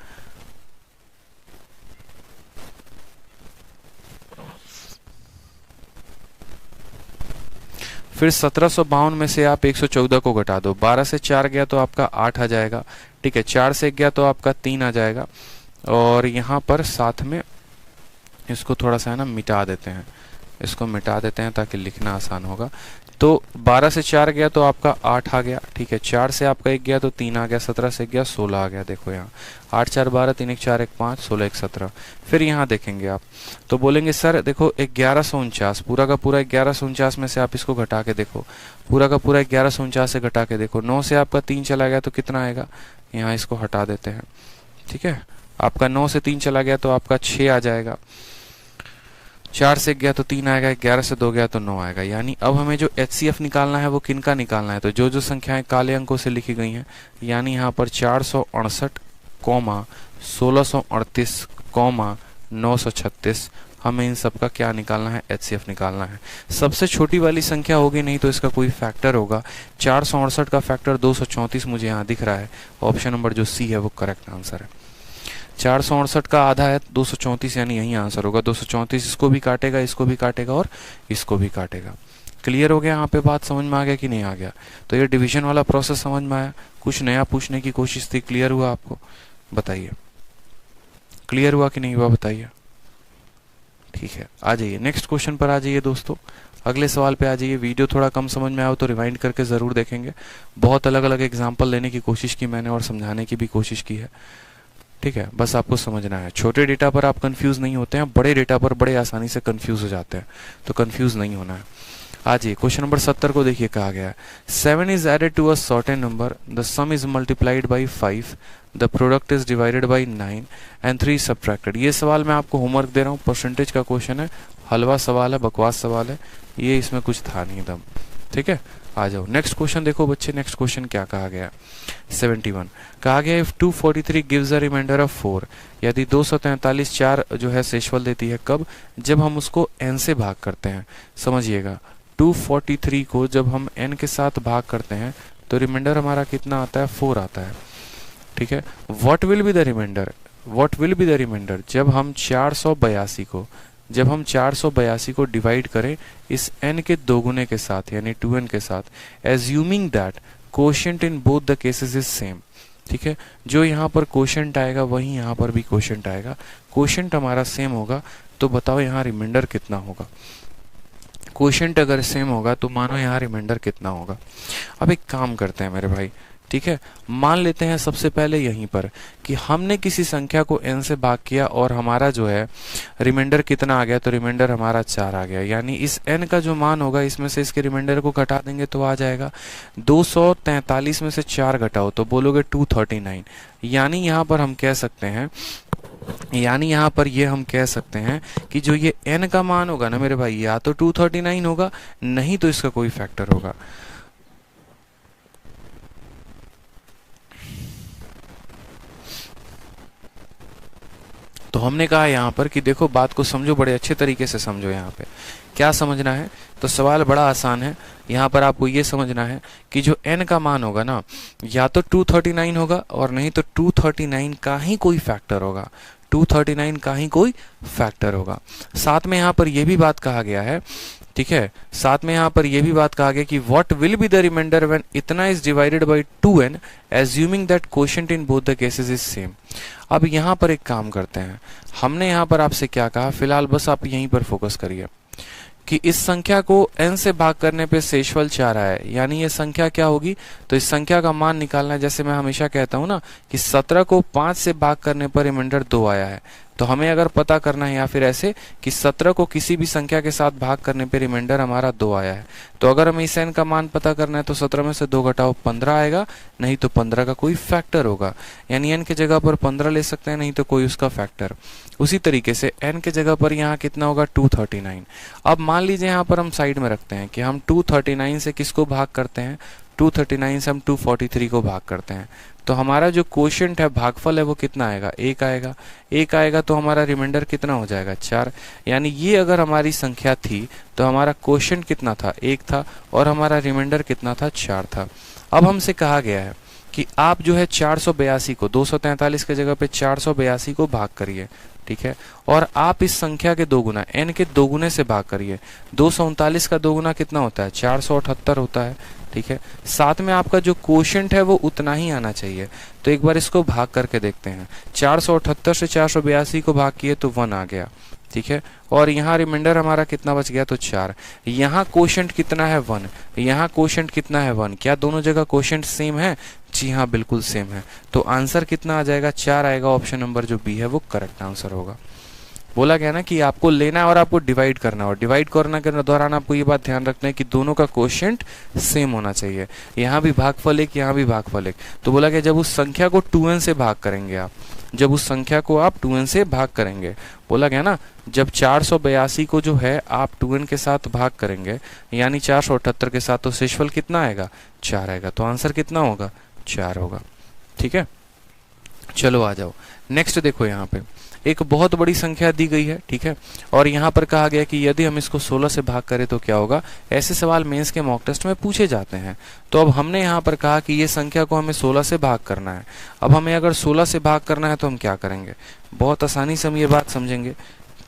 फिर 1752 में से आप 114 को घटा दो, 12 से 4 गया तो आपका 8 आ जाएगा। ठीक है, 4 से गया तो आपका 3 आ जाएगा, और यहाँ पर साथ में इसको थोड़ा सा है ना मिटा देते हैं, इसको मिटा देते हैं ताकि लिखना आसान होगा। तो 12 से 4 गया तो आपका 8 आ गया। ठीक है, 4 से आपका 1 गया तो 3 आ गया, 17 से गया 16 आ गया। देखो यहाँ 8 4 12, 3 1 4 1 5, 16 1 17। फिर यहाँ देखेंगे आप तो बोलेंगे सर देखो 1149, पूरा का पूरा 1149 में से आप इसको घटा के देखो, पूरा का पूरा 1149 से घटा के देखो, 9 से आपका 3 चला गया तो कितना आएगा, यहाँ इसको हटा देते हैं। ठीक है, आपका 9 से 3 चला गया तो आपका 6 आ जाएगा, 4 से गया तो 3 आएगा, 11 से 2 गया तो 9 आएगा। यानी अब हमें जो HCF निकालना है वो किनका निकालना है, तो जो जो संख्याएं काले अंकों से लिखी गई हैं, यानी यहाँ पर 468, 1638, 936, हमें इन सब का क्या निकालना है, HCF निकालना है। सबसे छोटी वाली संख्या होगी, नहीं तो इसका कोई फैक्टर होगा। 468 का फैक्टर 234 मुझे यहाँ दिख रहा है, ऑप्शन नंबर जो सी है वो करेक्ट आंसर है। 468 का आधा है 234, यानी यही आंसर होगा 234। इसको भी काटेगा, इसको भी काटेगा और इसको भी काटेगा। क्लियर हो गया यहाँ पे, बात समझ में आ गया कि नहीं आ गया। तो ये डिवीजन वाला प्रोसेस समझ में आया, कुछ नया पूछने की कोशिश थी, क्लियर हुआ आपको, बताइए क्लियर हुआ कि नहीं हुआ, बताइए। ठीक है, आ जाइए नेक्स्ट क्वेश्चन पर आ जाइए दोस्तों, अगले सवाल पे आ जाइए। वीडियो थोड़ा कम समझ में आया तो रिवाइंड करके ज़रूर देखेंगे। बहुत अलग अलग एग्जाम्पल लेने की कोशिश की मैंने और समझाने की भी कोशिश की है। ठीक है, बस आपको समझना है, छोटे डेटा पर आप कंफ्यूज नहीं होते हैं, बड़े डेटा पर बड़े आसानी से कंफ्यूज हो जाते हैं, तो कंफ्यूज नहीं होना है। आज ये क्वेश्चन नंबर 70 को देखिए, कहा गया है 7 is added to a certain number, the sum is multiplied by 5, the product is divided by 9 and 3 subtracted. ये सवाल मैं आपको होमवर्क दे रहा हूँ, परसेंटेज का क्वेश्चन है, हलवा सवाल है, बकवास सवाल है, ये इसमें कुछ था नहीं दम। ठीक है, आ जाओ नेक्स्ट क्वेश्चन देखो बच्चे, नेक्स्ट क्वेश्चन क्या कहा गया। 71 कहा गया if 243 gives a reminder of 4, यदि 243 4 जो है शेषफल देती है, कब, जब हम उसको n से भाग करते हैं। समझिएगा 243 को जब हम n के साथ भाग करते हैं तो रिमाइंडर हमारा कितना आता है, 4 आता है। ठीक है, what will be the reminder, what will be the reminder जब हम 482 को डिवाइड करें इस n के दोगुने के साथ, यानी 2n के साथ, assuming that quotient in both the cases is same. ठीक है, जो यहाँ पर कोशेंट आएगा वही यहाँ पर भी कोशेंट आएगा, कोशेंट हमारा सेम होगा, तो बताओ यहाँ रिमाइंडर कितना होगा। कोशेंट अगर सेम होगा तो मानो यहाँ रिमाइंडर कितना होगा। अब एक काम करते हैं मेरे भाई, ठीक है, मान लेते हैं सबसे पहले यहीं पर कि हमने किसी संख्या को n से भाग किया और हमारा जो है रिमाइंडर कितना आ गया, तो रिमाइंडर हमारा 4 आ गया। यानी इस n का जो मान होगा इसमें से इसके रिमाइंडर को घटा देंगे तो आ जाएगा 243 में से 4 घटाओ तो बोलोगे 239। यानी यहाँ पर हम कह सकते हैं, यानी यहाँ पर ये हम कह सकते हैं कि जो ये n का मान होगा ना मेरे भाई, या तो 239 होगा, नहीं तो इसका कोई फैक्टर होगा। तो हमने कहा यहाँ पर कि देखो बात को समझो, बड़े अच्छे तरीके से समझो। यहाँ पे क्या समझना है, तो सवाल बड़ा आसान है। यहाँ पर आपको ये समझना है कि जो n का मान होगा ना, या तो 239 होगा और नहीं तो 239 का ही कोई फैक्टर होगा, 239 का ही कोई फैक्टर होगा। साथ में यहाँ पर यह भी बात कहा गया है, ठीक है, साथ में यहाँ पर यह भी बात कहा गया कि what will be the reminder when इतना is divided by 2n assuming that quotient in both the cases is same. अब यहाँ पर एक काम करते हैं, हमने यहाँ पर आपसे क्या कहा, फिलहाल बस आप यहीं पर फोकस करिए कि इस संख्या को n से भाग करने पे शेषफल 4 आया है, यानी ये संख्या क्या होगी, तो इस संख्या का मान निकालना है। जैसे मैं हमेशा कहता हूं ना कि 17 को 5 से भाग करने पर रिमाइंडर 2 आया है, तो हमें अगर पता करना है, या फिर ऐसे कि 17 को किसी भी संख्या के साथ भाग करने पे रिमाइंडर हमारा 2 आया है, तो अगर हमें इस n का मान पता करना है तो 17 में से 2 घटाओ 15 आएगा, नहीं तो 15 का कोई फैक्टर होगा, यानी n के जगह पर 15 ले सकते हैं, नहीं तो कोई उसका फैक्टर। उसी तरीके से n के जगह पर यहाँ कितना होगा, 239। अब मान लीजिए यहाँ पर हम साइड में रखते हैं कि हम 239 से किसको भाग करते हैं, 239 से हम 243 को भाग करते हैं, तो हमारा जो क्वोशिएंट है, भागफल है, वो कितना आएगा, 1 आएगा। 1 आएगा तो हमारा रिमाइंडर कितना हो जाएगा, 4। यानी ये अगर हमारी संख्या थी तो हमारा क्वोशिएंट कितना था, 1 था, और हमारा रिमाइंडर कितना था, 4 था। अब हमसे कहा गया है कि आप जो है 482 को 243 के जगह पे 482 को भाग करिए, ठीक है, और आप इस संख्या के 2 गुना n के 2 गुने से भाग करिए। 239 का 2 गुना कितना होता है, 478 होता है, ठीक है। साथ में आपका जो क्वोशिएंट है वो उतना ही आना चाहिए, तो एक बार इसको भाग करके देखते हैं। 478 से 482 को भाग किए तो 1 आ गया, ठीक है, और यहाँ रिमाइंडर हमारा कितना बच गया, तो 4। यहाँ क्वोशिएंट कितना है, 1, यहाँ क्वोशिएंट कितना है, 1। क्या दोनों जगह क्वोशिएंट सेम है, जी हाँ बिल्कुल सेम है, तो आंसर कितना आ जाएगा, 4 आएगा। ऑप्शन नंबर जो बी है वो करेक्ट आंसर होगा। बोला गया ना कि आपको लेना है और आपको डिवाइड करना है, और डिवाइड करने के दौरान आपको ये बात ध्यान रखना है कि दोनों का क्वोशिएंट सेम होना चाहिए, यहाँ भी भागफल 1, यहाँ भी भागफल 1। तो बोला गया जब उस संख्या को 2n से भाग करेंगे आप, जब उस संख्या को आप 2n से भाग करेंगे, बोला गया ना जब 482 को जो है आप 2n के साथ भाग करेंगे, यानी 478 के साथ, तो शेषफल कितना आएगा, 4 आएगा, तो आंसर कितना होगा, 4 होगा, ठीक है। चलो आ जाओ नेक्स्ट, देखो यहाँ पे एक बहुत बड़ी संख्या दी गई है, ठीक है, और यहाँ पर कहा गया कि यदि हम इसको 16 से भाग करें तो क्या होगा। ऐसे सवाल मेंस के मॉक टेस्ट में पूछे जाते हैं। तो अब हमने यहाँ पर कहा कि ये संख्या को हमें 16 से भाग करना है। अब हमें अगर 16 से भाग करना है तो हम क्या करेंगे, बहुत आसानी से हम ये बात समझेंगे,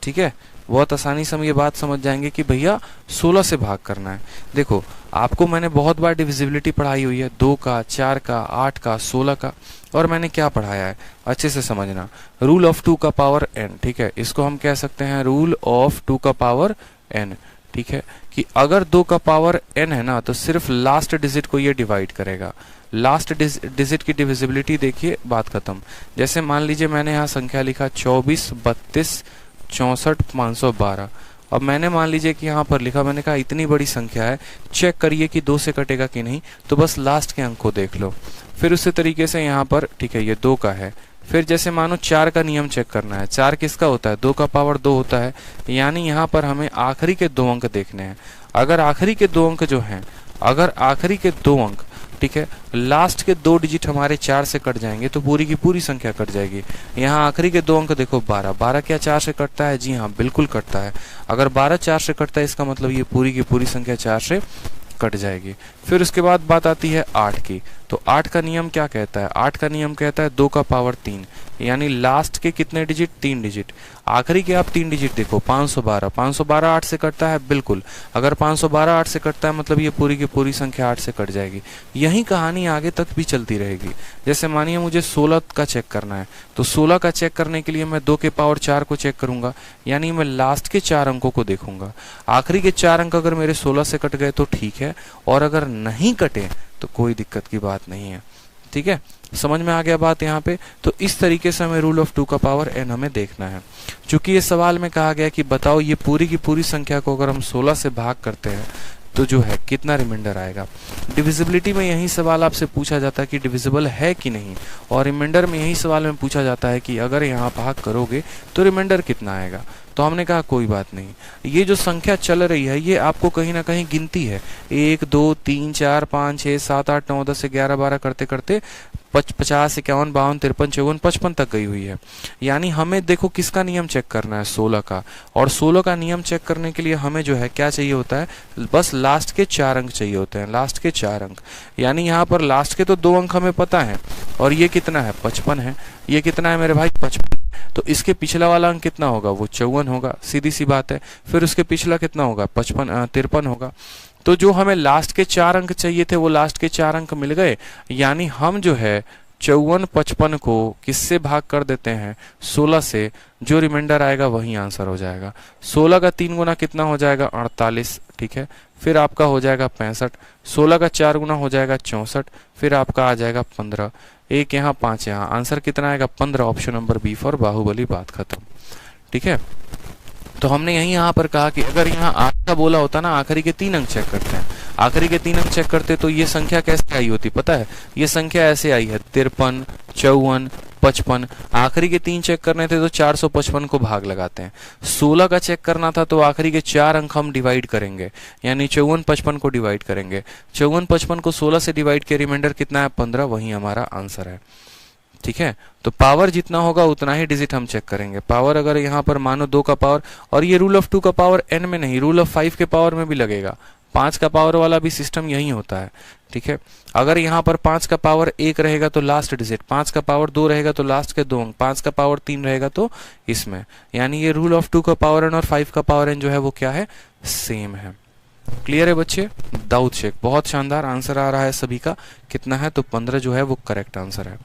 ठीक है, बहुत आसानी से हम ये बात समझ जाएंगे कि भैया 16 से भाग करना है। देखो आपको मैंने बहुत बार डिविजिबिलिटी पढ़ाई हुई है, 2 का, 4 का, 8 का, 16 का, और मैंने क्या पढ़ाया है अच्छे से समझना, रूल ऑफ 2 का पावर n, ठीक है, इसको हम कह सकते हैं रूल ऑफ 2 का पावर n, ठीक है, कि अगर 2 का पावर n है ना तो सिर्फ लास्ट डिजिट को ये डिवाइड करेगा। लास्ट डिजिट की डिविजिबिलिटी देखिए, बात खत्म। जैसे मान लीजिए मैंने यहाँ संख्या लिखा 24, 32, 64, 512। अब मैंने मान लीजिए कि यहाँ पर लिखा, मैंने कहा इतनी बड़ी संख्या है, चेक करिए कि 2 से कटेगा कि नहीं, तो बस लास्ट के अंक को देख लो। फिर उसी तरीके से यहाँ पर, ठीक है, ये 2 का है। फिर जैसे मानो 4 का नियम चेक करना है, 4 किसका होता है, 2 का पावर 2 होता है, यानी यहाँ पर हमें आखिरी के 2 अंक देखने हैं। अगर आखिरी के 2 अंक जो हैं, अगर आखिरी के 2 अंक, ठीक है, लास्ट के 2 डिजिट हमारे 4 से कट जाएंगे तो पूरी की पूरी संख्या कट जाएगी। यहाँ आखिरी के 2 अंक देखो 12, 12 क्या 4 से कटता है, जी हाँ बिल्कुल कटता है। अगर 12 4 से कटता है इसका मतलब ये पूरी की पूरी संख्या 4 से कट जाएगी। फिर उसके बाद बात आती है 8 की, तो 8 का नियम क्या कहता है, 8 का नियम कहता है 2 का पावर 3, यानी लास्ट के कितने डिजिट, 3 डिजिट। आखिरी के आप 3 डिजिट देखो, 512, 512 8 से कटता है, बिल्कुल। अगर 512 8 से कटता है मतलब ये पूरी की पूरी संख्या 8 से कट जाएगी। यही कहानी आगे तक भी चलती रहेगी। जैसे मानिए मुझे 16 का चेक करना है, तो 16 का चेक करने के लिए मैं 2 के पावर 4 को चेक करूंगा, यानी मैं लास्ट के 4 अंकों को देखूंगा। आखिरी के 4 अंक अगर मेरे 16 से कट गए तो ठीक है, और अगर नहीं कटे तो कोई दिक्कत की बात नहीं है, ठीक है। समझ में आ गया बात यहाँ पे। तो इस तरीके से हमें रूल ऑफ 2 का पावर n हमें देखना है। चूंकि ये सवाल में कहा गया कि बताओ ये पूरी की पूरी संख्या को अगर हम 16 से भाग करते हैं तो जो है कितना रिमाइंडर आएगा। डिविजिबिलिटी में यही सवाल आपसे पूछा जाता है कि डिविजिबल है कि नहीं, और रिमाइंडर में यही सवाल में पूछा जाता है कि अगर यहाँ भाग करोगे तो रिमाइंडर कितना आएगा। तो हमने कहा कोई बात नहीं, ये जो संख्या चल रही है ये आपको कहीं ना कहीं गिनती है, 1 2 3 4 5 6 7 8 9 10 11 12 करते करते 50 51 52 53 54 55 तक गई हुई है। यानी हमें देखो किसका नियम चेक करना है, 16 का। और 16 का नियम चेक करने के लिए हमें जो है क्या चाहिए होता है, बस लास्ट के 4 अंक चाहिए होते हैं, लास्ट के 4 अंक। यानी यहाँ पर लास्ट के तो 2 अंक हमें पता है, और ये कितना है, 55 है। ये कितना है मेरे भाई, 55। तो इसके पिछला वाला अंक कितना होगा, वो 54 होगा, सीधी सी बात है। फिर उसके पिछला कितना होगा, 53 होगा। तो जो हमें लास्ट के 4 अंक चाहिए थे वो लास्ट के 4 अंक मिल गए। यानी हम जो है 54 55 को किससे भाग कर देते हैं, 16 से, जो रिमाइंडर आएगा वही आंसर हो जाएगा। 16 का 3 गुना कितना हो जाएगा, 48, ठीक है। फिर आपका हो जाएगा 65, 16 का 4 गुना हो जाएगा 64, फिर आपका आ जाएगा 15, एक यहाँ 5 यहाँ, आंसर कितना आएगा 15। Option number B for Baahubali, बात खत्म, ठीक है। तो हमने यहाँ पर कहा कि अगर यहाँ 8 का बोला होता ना, आखिरी के 3 अंक चेक करते हैं, आखिरी के 3 अंक चेक करते तो ये संख्या कैसे आई होती पता है, ये संख्या ऐसे आई है 53 54 55। आखिरी के 3 चेक करने थे तो 455 को भाग लगाते हैं। 16 का चेक करना था तो आखिरी के 4 अंक हम डिवाइड करेंगे, यानी 54 55 को डिवाइड करेंगे। 54 55 को 16 से डिवाइड के रिमाइंडर कितना है, 15, वही हमारा आंसर है, ठीक है। तो पावर जितना होगा उतना ही डिजिट हम चेक करेंगे। पावर अगर यहाँ पर मानो 2 का पावर, और ये रूल ऑफ 2 का पावर n में नहीं, रूल ऑफ 5 के पावर में भी लगेगा। 5 का पावर वाला भी सिस्टम यही होता है, ठीक है। अगर यहाँ पर 5 का पावर 1 रहेगा तो लास्ट डिजिट, 5 का पावर 2 रहेगा तो लास्ट के 2 अंक, 5 का पावर 3 रहेगा तो इसमें। यानी ये रूल ऑफ 2 का पावर n और 5 का पावर n जो है वो क्या है, सेम है। क्लियर है बच्चे, दाऊद शेख, बहुत शानदार आंसर आ रहा है सभी का। कितना है, तो 15 जो है वो करेक्ट आंसर है।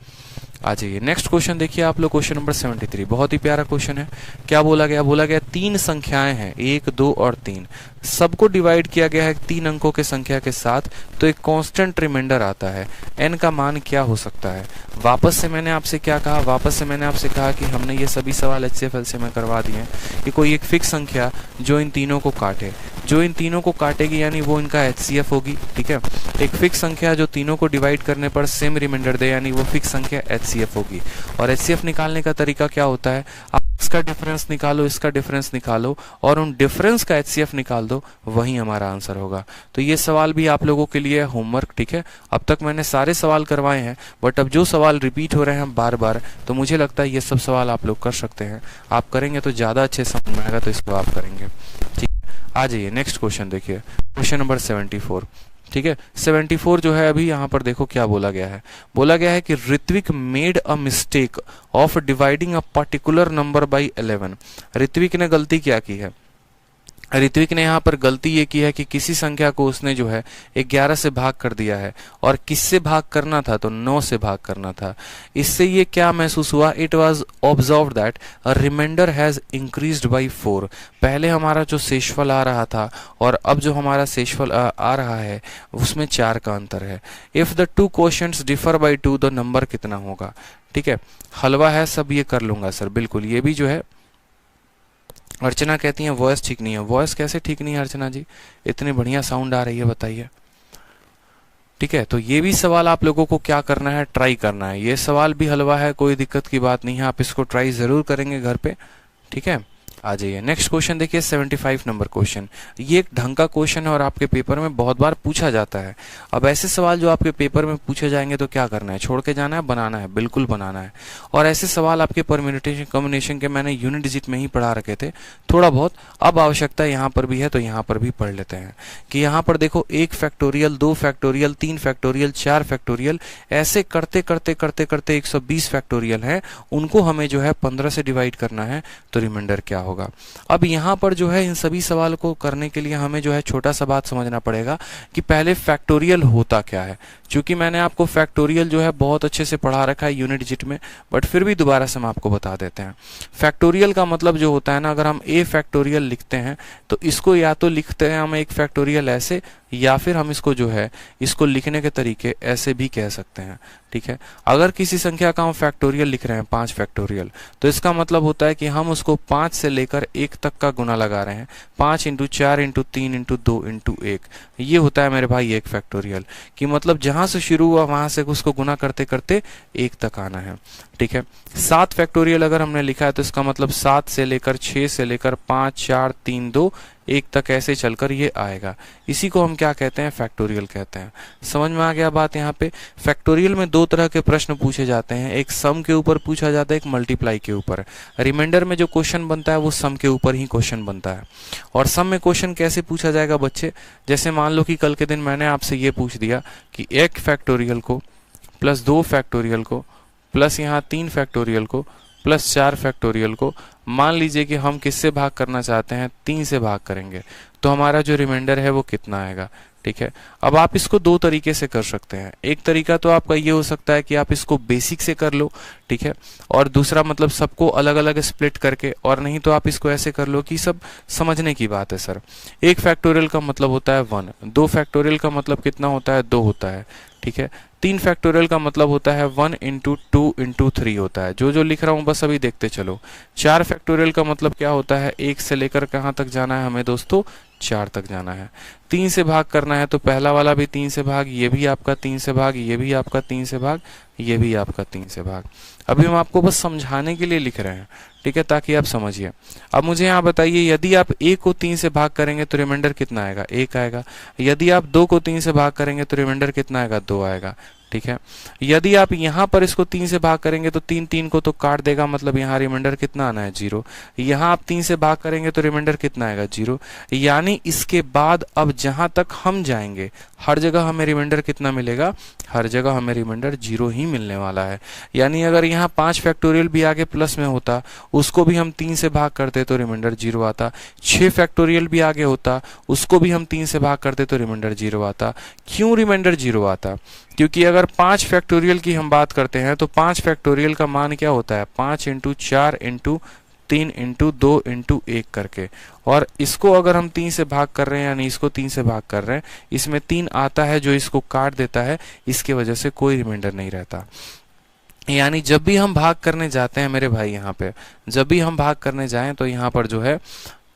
आ जाइए नेक्स्ट क्वेश्चन देखिए आप लोग, क्वेश्चन नंबर 73, बहुत ही प्यारा क्वेश्चन है। क्या बोला गया, बोला गया 3 संख्याएं हैं, 1 2 और 3, सबको डिवाइड किया गया है 3 अंकों के संख्या के साथ, तो एक कांस्टेंट रिमाइंडर आता है, n का मान क्या हो सकता है। वापस से मैंने आपसे क्या कहा, वापस से मैंने आपसे कहा कि हमने ये सभी सवाल HCFL से में करवा दिए हैं कि कोई एक फिक्स संख्या जो इन तीनों को काटे, जो इन तीनों को काटेगी यानी वो इनका HCF होगी, ठीक है। एक फिक्स संख्या जो तीनों को डिवाइड करने पर सेम रिमाइंडर दे यानी वो फिक्स संख्या HCF होगी। और HCF निकालने का तरीका क्या होता है, आप इसका डिफरेंस निकालो, इसका डिफरेंस निकालो और उन डिफरेंस का HCF निकाल दो, वही हमारा आंसर होगा। तो ये सवाल भी आप लोगों के लिए होमवर्क, ठीक है। अब तक मैंने सारे सवाल करवाए हैं, बट अब जो सवाल रिपीट हो रहे हैं बार बार, तो मुझे लगता है ये सब सवाल आप लोग कर सकते हैं। आप करेंगे तो ज्यादा अच्छे समझ में आएगा, तो इसको आप करेंगे, ठीक। आ जाइए नेक्स्ट क्वेश्चन देखिए, क्वेश्चन नंबर 74, ठीक है। 74 जो है अभी यहाँ पर देखो क्या बोला गया है, बोला गया है कि Ritwik made a mistake of dividing a particular number by 11। Ritwik ने गलती क्या की है, ऋत्विक ने यहाँ पर गलती ये की है कि किसी संख्या को उसने जो है 11 से भाग कर दिया है, और किससे भाग करना था, तो 9 से भाग करना था। इससे ये क्या महसूस हुआ, it was observe that a reminder has increased by 4। पहले हमारा जो शेषफल आ रहा था और अब जो हमारा शेषफल आ रहा है उसमें 4 का अंतर है। If the 2 questions differ by 2, the number कितना होगा, ठीक है। हलवा है, सब ये कर लूंगा सर, बिल्कुल। ये भी जो है, अर्चना कहती है वॉइस ठीक नहीं है। वॉइस कैसे ठीक नहीं है अर्चना जी, इतनी बढ़िया साउंड आ रही है, बताइए, ठीक है। तो ये भी सवाल आप लोगों को क्या करना है, ट्राई करना है। ये सवाल भी हलवा है, कोई दिक्कत की बात नहीं है, आप इसको ट्राई जरूर करेंगे घर पे, ठीक है। आ जाइए नेक्स्ट क्वेश्चन देखिए, 75 नंबर क्वेश्चन। ये एक ढंग का क्वेश्चन है और आपके पेपर में बहुत बार पूछा जाता है। अब ऐसे सवाल जो आपके पेपर में पूछे जाएंगे तो क्या करना है, छोड़ के जाना है, बनाना है, बिल्कुल बनाना है। और ऐसे सवाल आपके परम्यूटेशन कॉम्बिनेशन के मैंने यूनिट डिजिट में ही पढ़ा रखे थे थोड़ा बहुत, अब आवश्यकता यहाँ पर भी है तो यहाँ पर भी पढ़ लेते हैं कि यहाँ पर देखो 1 फैक्टोरियल, 2 फैक्टोरियल, 3 फैक्टोरियल, 4 फैक्टोरियल, ऐसे करते करते करते करते 120 फैक्टोरियल है, उनको हमें जो है 15 से डिवाइड करना है, तो रिमाइंडर क्या होगा। अब यहाँ पर जो है इन सभी सवाल को करने के लिए हमें जो है छोटा सा बात समझना पड़ेगा कि पहले फैक्टोरियल होता क्या है। क्योंकि मैंने आपको फैक्टोरियल जो है बहुत अच्छे से पढ़ा रखा है यूनिट डिजिट में, बट फिर भी दोबारा से हम आपको बता देते हैं। फैक्टोरियल का मतलब जो होता है ना, अगर हम a फैक्टोरियल लिखते हैं तो इसको या तो लिखते हैं हम 1 फैक्टोरियल ऐसे, या फिर हम इसको जो है इसको लिखने के तरीके ऐसे भी कह सकते हैं, ठीक है। अगर किसी संख्या का हम फैक्टोरियल लिख रहे हैं 5 फैक्टोरियल, तो इसका मतलब होता है कि हम उसको 5 से लेकर 1 तक का गुना लगा रहे हैं, 5 × 4 × 3 × 2 × 1, ये होता है मेरे भाई 1 फैक्टोरियल। कि मतलब जहां जहां से शुरू हुआ वहां से उसको गुना करते करते 1 तक आना है। ठीक है, 7 फैक्टोरियल अगर हमने लिखा है तो इसका मतलब 7 से लेकर 6 से लेकर 5 4 3 2 1 तक ऐसे चलकर ये आएगा। इसी को हम क्या कहते हैं, फैक्टोरियल कहते हैं। समझ में आ गया बात। यहाँ पे फैक्टोरियल में 2 तरह के प्रश्न पूछे जाते हैं, एक सम के ऊपर पूछा जाता है, एक मल्टीप्लाई के ऊपर। रिमाइंडर में जो क्वेश्चन बनता है वो सम के ऊपर ही क्वेश्चन बनता है। और सम में क्वेश्चन कैसे पूछा जाएगा बच्चे, जैसे मान लो कि कल के दिन मैंने आपसे ये पूछ दिया कि 1 फैक्टोरियल को प्लस 2 फैक्टोरियल को प्लस यहाँ 3 फैक्टोरियल को प्लस 4 फैक्टोरियल को मान लीजिए कि हम किससे भाग करना चाहते हैं, 3 से भाग करेंगे, तो हमारा जो रिमाइंडर है वो कितना आएगा। ठीक है, अब आप इसको 2 तरीके से कर सकते हैं। एक तरीका तो आपका ये हो सकता है कि आप इसको बेसिक से कर लो, ठीक है, और दूसरा मतलब सबको अलग अलग स्प्लिट करके, और नहीं तो आप इसको ऐसे कर लो कि सब समझने की बात है सर। 1 फैक्टोरियल का मतलब होता है 1, 2 फैक्टोरियल का मतलब कितना होता है, 2 होता है। ठीक है, 3 फैक्टोरियल का मतलब होता है 1 इंटू 2 इंटू 3 होता है। जो लिख रहा हूं बस अभी देखते चलो। 4 फैक्टोरियल का मतलब क्या होता है, 1 से लेकर कहां तक जाना है हमें दोस्तों, 4 तक जाना है। 3 से भाग करना है तो पहला वाला भी 3 से भाग, ये भी आपका 3 से भाग, ये भी आपका 3 से भाग, ये भी आपका 3 से भाग। अभी हम आपको बस समझाने के लिए लिख रहे हैं, ठीक है, ताकि आप समझिए। अब मुझे यहाँ बताइए, यदि आप 1 को 3 से भाग करेंगे तो रिमाइंडर कितना आएगा, 1 आएगा। यदि आप 2 को 3 से भाग करेंगे तो रिमाइंडर कितना आएगा, 2 आएगा। ठीक है, यदि आप यहाँ पर इसको 3 से भाग करेंगे तो 3 को तो काट देगा, मतलब यहाँ रिमाइंडर कितना आना है, 0। यहाँ आप 3 से भाग करेंगे तो रिमाइंडर कितना आएगा, 0। यानी इसके बाद अब जहां तक हम जाएंगे हर जगह हमें रिमाइंडर कितना मिलेगा, हर जगह हमें रिमाइंडर 0 ही मिलने वाला है। यानी अगर यहाँ 5 फैक्टोरियल भी आगे प्लस में होता, उसको भी हम 3 से भाग करते तो रिमाइंडर 0 आता। 6 फैक्टोरियल भी आगे होता, उसको भी हम 3 से भाग करते तो रिमाइंडर 0 आता। क्यों रिमाइंडर 0 आता, क्योंकि अगर 5 फैक्टोरियल की हम बात करते हैं तो 5 फैक्टोरियल का मान क्या होता है, 5 इंटू 4 इंटू 3 इंटू 2 इंटू 1 करके। और इसको अगर हम 3 से भाग कर रहे हैं, यानी इसको 3 से भाग कर रहे हैं, इसमें 3 आता है जो इसको काट देता है, इसके वजह से कोई रिमाइंडर नहीं रहता। यानी जब भी हम भाग करने जाते हैं मेरे भाई, यहाँ पे जब भी हम भाग करने जाएं तो यहाँ पर जो है,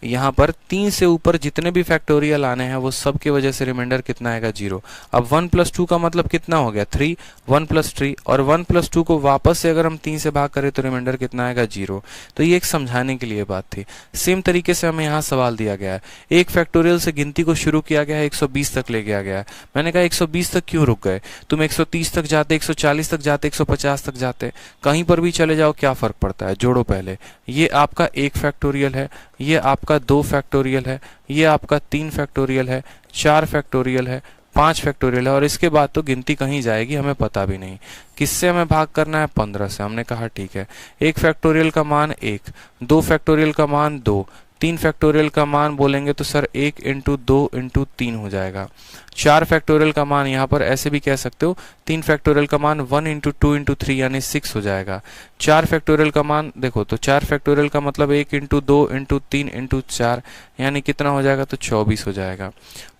यहाँ पर 3 से ऊपर जितने भी फैक्टोरियल आने हैं वो सब की वजह से रिमाइंडर कितना आएगा, 0। अब 1 + 2 का मतलब कितना हो गया, 3, 1 + 3, और 1 + 2 को वापस से अगर हम 3 से भाग करें तो रिमाइंडर कितना आएगा, 0। तो ये एक समझाने के लिए बात थी। सेम तरीके से हमें यहाँ सवाल दिया गया है, 1 फैक्टोरियल से गिनती को शुरू किया गया है, 120 तक ले गया गया है। मैंने कहा 120 तक क्यों रुक गए, तुम 130 तक जाते, 140 तक जाते, 150 तक जाते, कहीं पर भी चले जाओ, क्या फर्क पड़ता है, जोड़ो पहले। ये आपका 1 फैक्टोरियल है, ये आपका 2 फैक्टोरियल है, ये आपका 3 फैक्टोरियल है, 4 फैक्टोरियल है, 5 फैक्टोरियल है, और इसके बाद तो गिनती कहीं जाएगी हमें पता भी नहीं। किससे हमें भाग करना है, 15 से। हमने कहा ठीक है, 1 फैक्टोरियल का मान 1, 2 फैक्टोरियल का मान 2, 3 फैक्टोरियल का मान बोलेंगे तो सर 1 इंटू 2 इंटू 3 हो जाएगा। 4 फैक्टोरियल का मान यहाँ पर ऐसे भी कह सकते हो, 3 फैक्टोरियल का मान 1 इंटू 2 इंटू 3 यानी 6 हो जाएगा। 4 फैक्टोरियल का मान देखो तो 4 फैक्टोरियल का मतलब 1 इंटू 2 इंटू 3 इंटू 4 यानी कितना हो जाएगा, तो 24 हो जाएगा।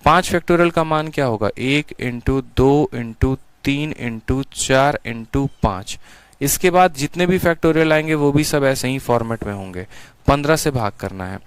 5 फैक्टोरियल का मान क्या होगा, 1 इंटू 2 इंटू 3 इंटू 4 इंटू 5। इसके बाद जितने भी फैक्टोरियल आएंगे वो भी सब ऐसे ही फॉर्मेट में होंगे। 15 से भाग करना है,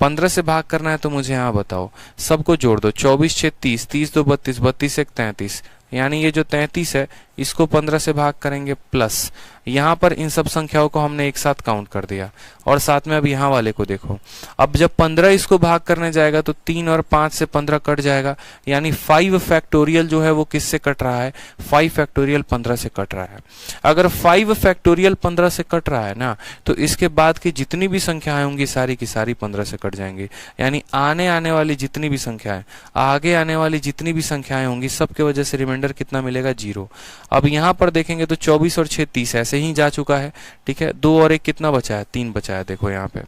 15 से भाग करना है तो मुझे यहाँ बताओ, सबको जोड़ दो, 24 6 30, 30 2 32, 32 1 33, यानी ये जो 33 है इसको 15 से भाग करेंगे, प्लस यहाँ पर इन सब संख्याओं को हमने एक साथ काउंट कर दिया, और साथ में अब यहाँ वाले को देखो। अब जब 15 इसको भाग करने जाएगा तो 3 और 5 से 15 कट जाएगा, यानी 5 फैक्टोरियल जो है वो किससे कट रहा है, 5 फैक्टोरियल 15 से कट रहा है। अगर 5 फैक्टोरियल 15 से कट रहा है ना, तो इसके बाद की जितनी भी संख्याएं होंगी सारी की सारी 15 से कट जाएंगी। यानी आने वाली जितनी भी संख्याएं, आगे आने वाली जितनी भी संख्याएं होंगी, सबके वजह से रिमाइंडर कितना मिलेगा, 0। अब यहाँ पर देखेंगे तो 24 और 6 30 ऐसे ही जा चुका है, ठीक है। 2 और 1 कितना बचा है, 3 बचा है, देखो यहाँ पे,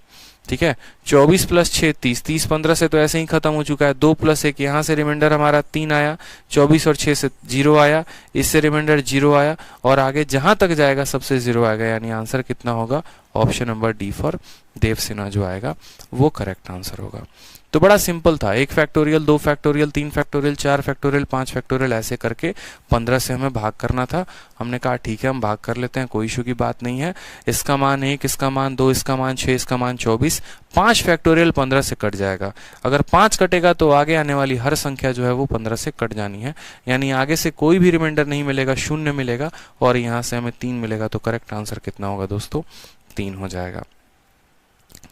ठीक है। 24 + 6 30, 30 15 से तो ऐसे ही खत्म हो चुका है। 2 + 1 यहाँ से रिमाइंडर हमारा 3 आया, 24 और 6 से 0 आया, इससे रिमाइंडर 0 आया, और आगे जहां तक जाएगा सबसे 0 आएगा। यानी आंसर कितना होगा, ऑप्शन नंबर डी फॉर देव सिन्हा जो आएगा वो करेक्ट आंसर होगा। तो बड़ा सिंपल था, 1 factorial, 2 factorial, 3 factorial, 4 factorial, 5 factorial, ऐसे करके 15 से हमें भाग करना था। हमने कहा ठीक है हम भाग कर लेते हैं, कोई इशू की बात नहीं है। इसका मान 1, इसका मान 2, इसका मान 6, इसका मान 24, 5 फैक्टोरियल 15 से कट जाएगा। अगर 5 कटेगा तो आगे आने वाली हर संख्या जो है वो 15 से कट जानी है, यानी आगे से कोई भी रिमाइंडर नहीं मिलेगा, 0 मिलेगा और यहाँ से हमें 3 मिलेगा। तो करेक्ट आंसर कितना होगा दोस्तों? 3 हो जाएगा।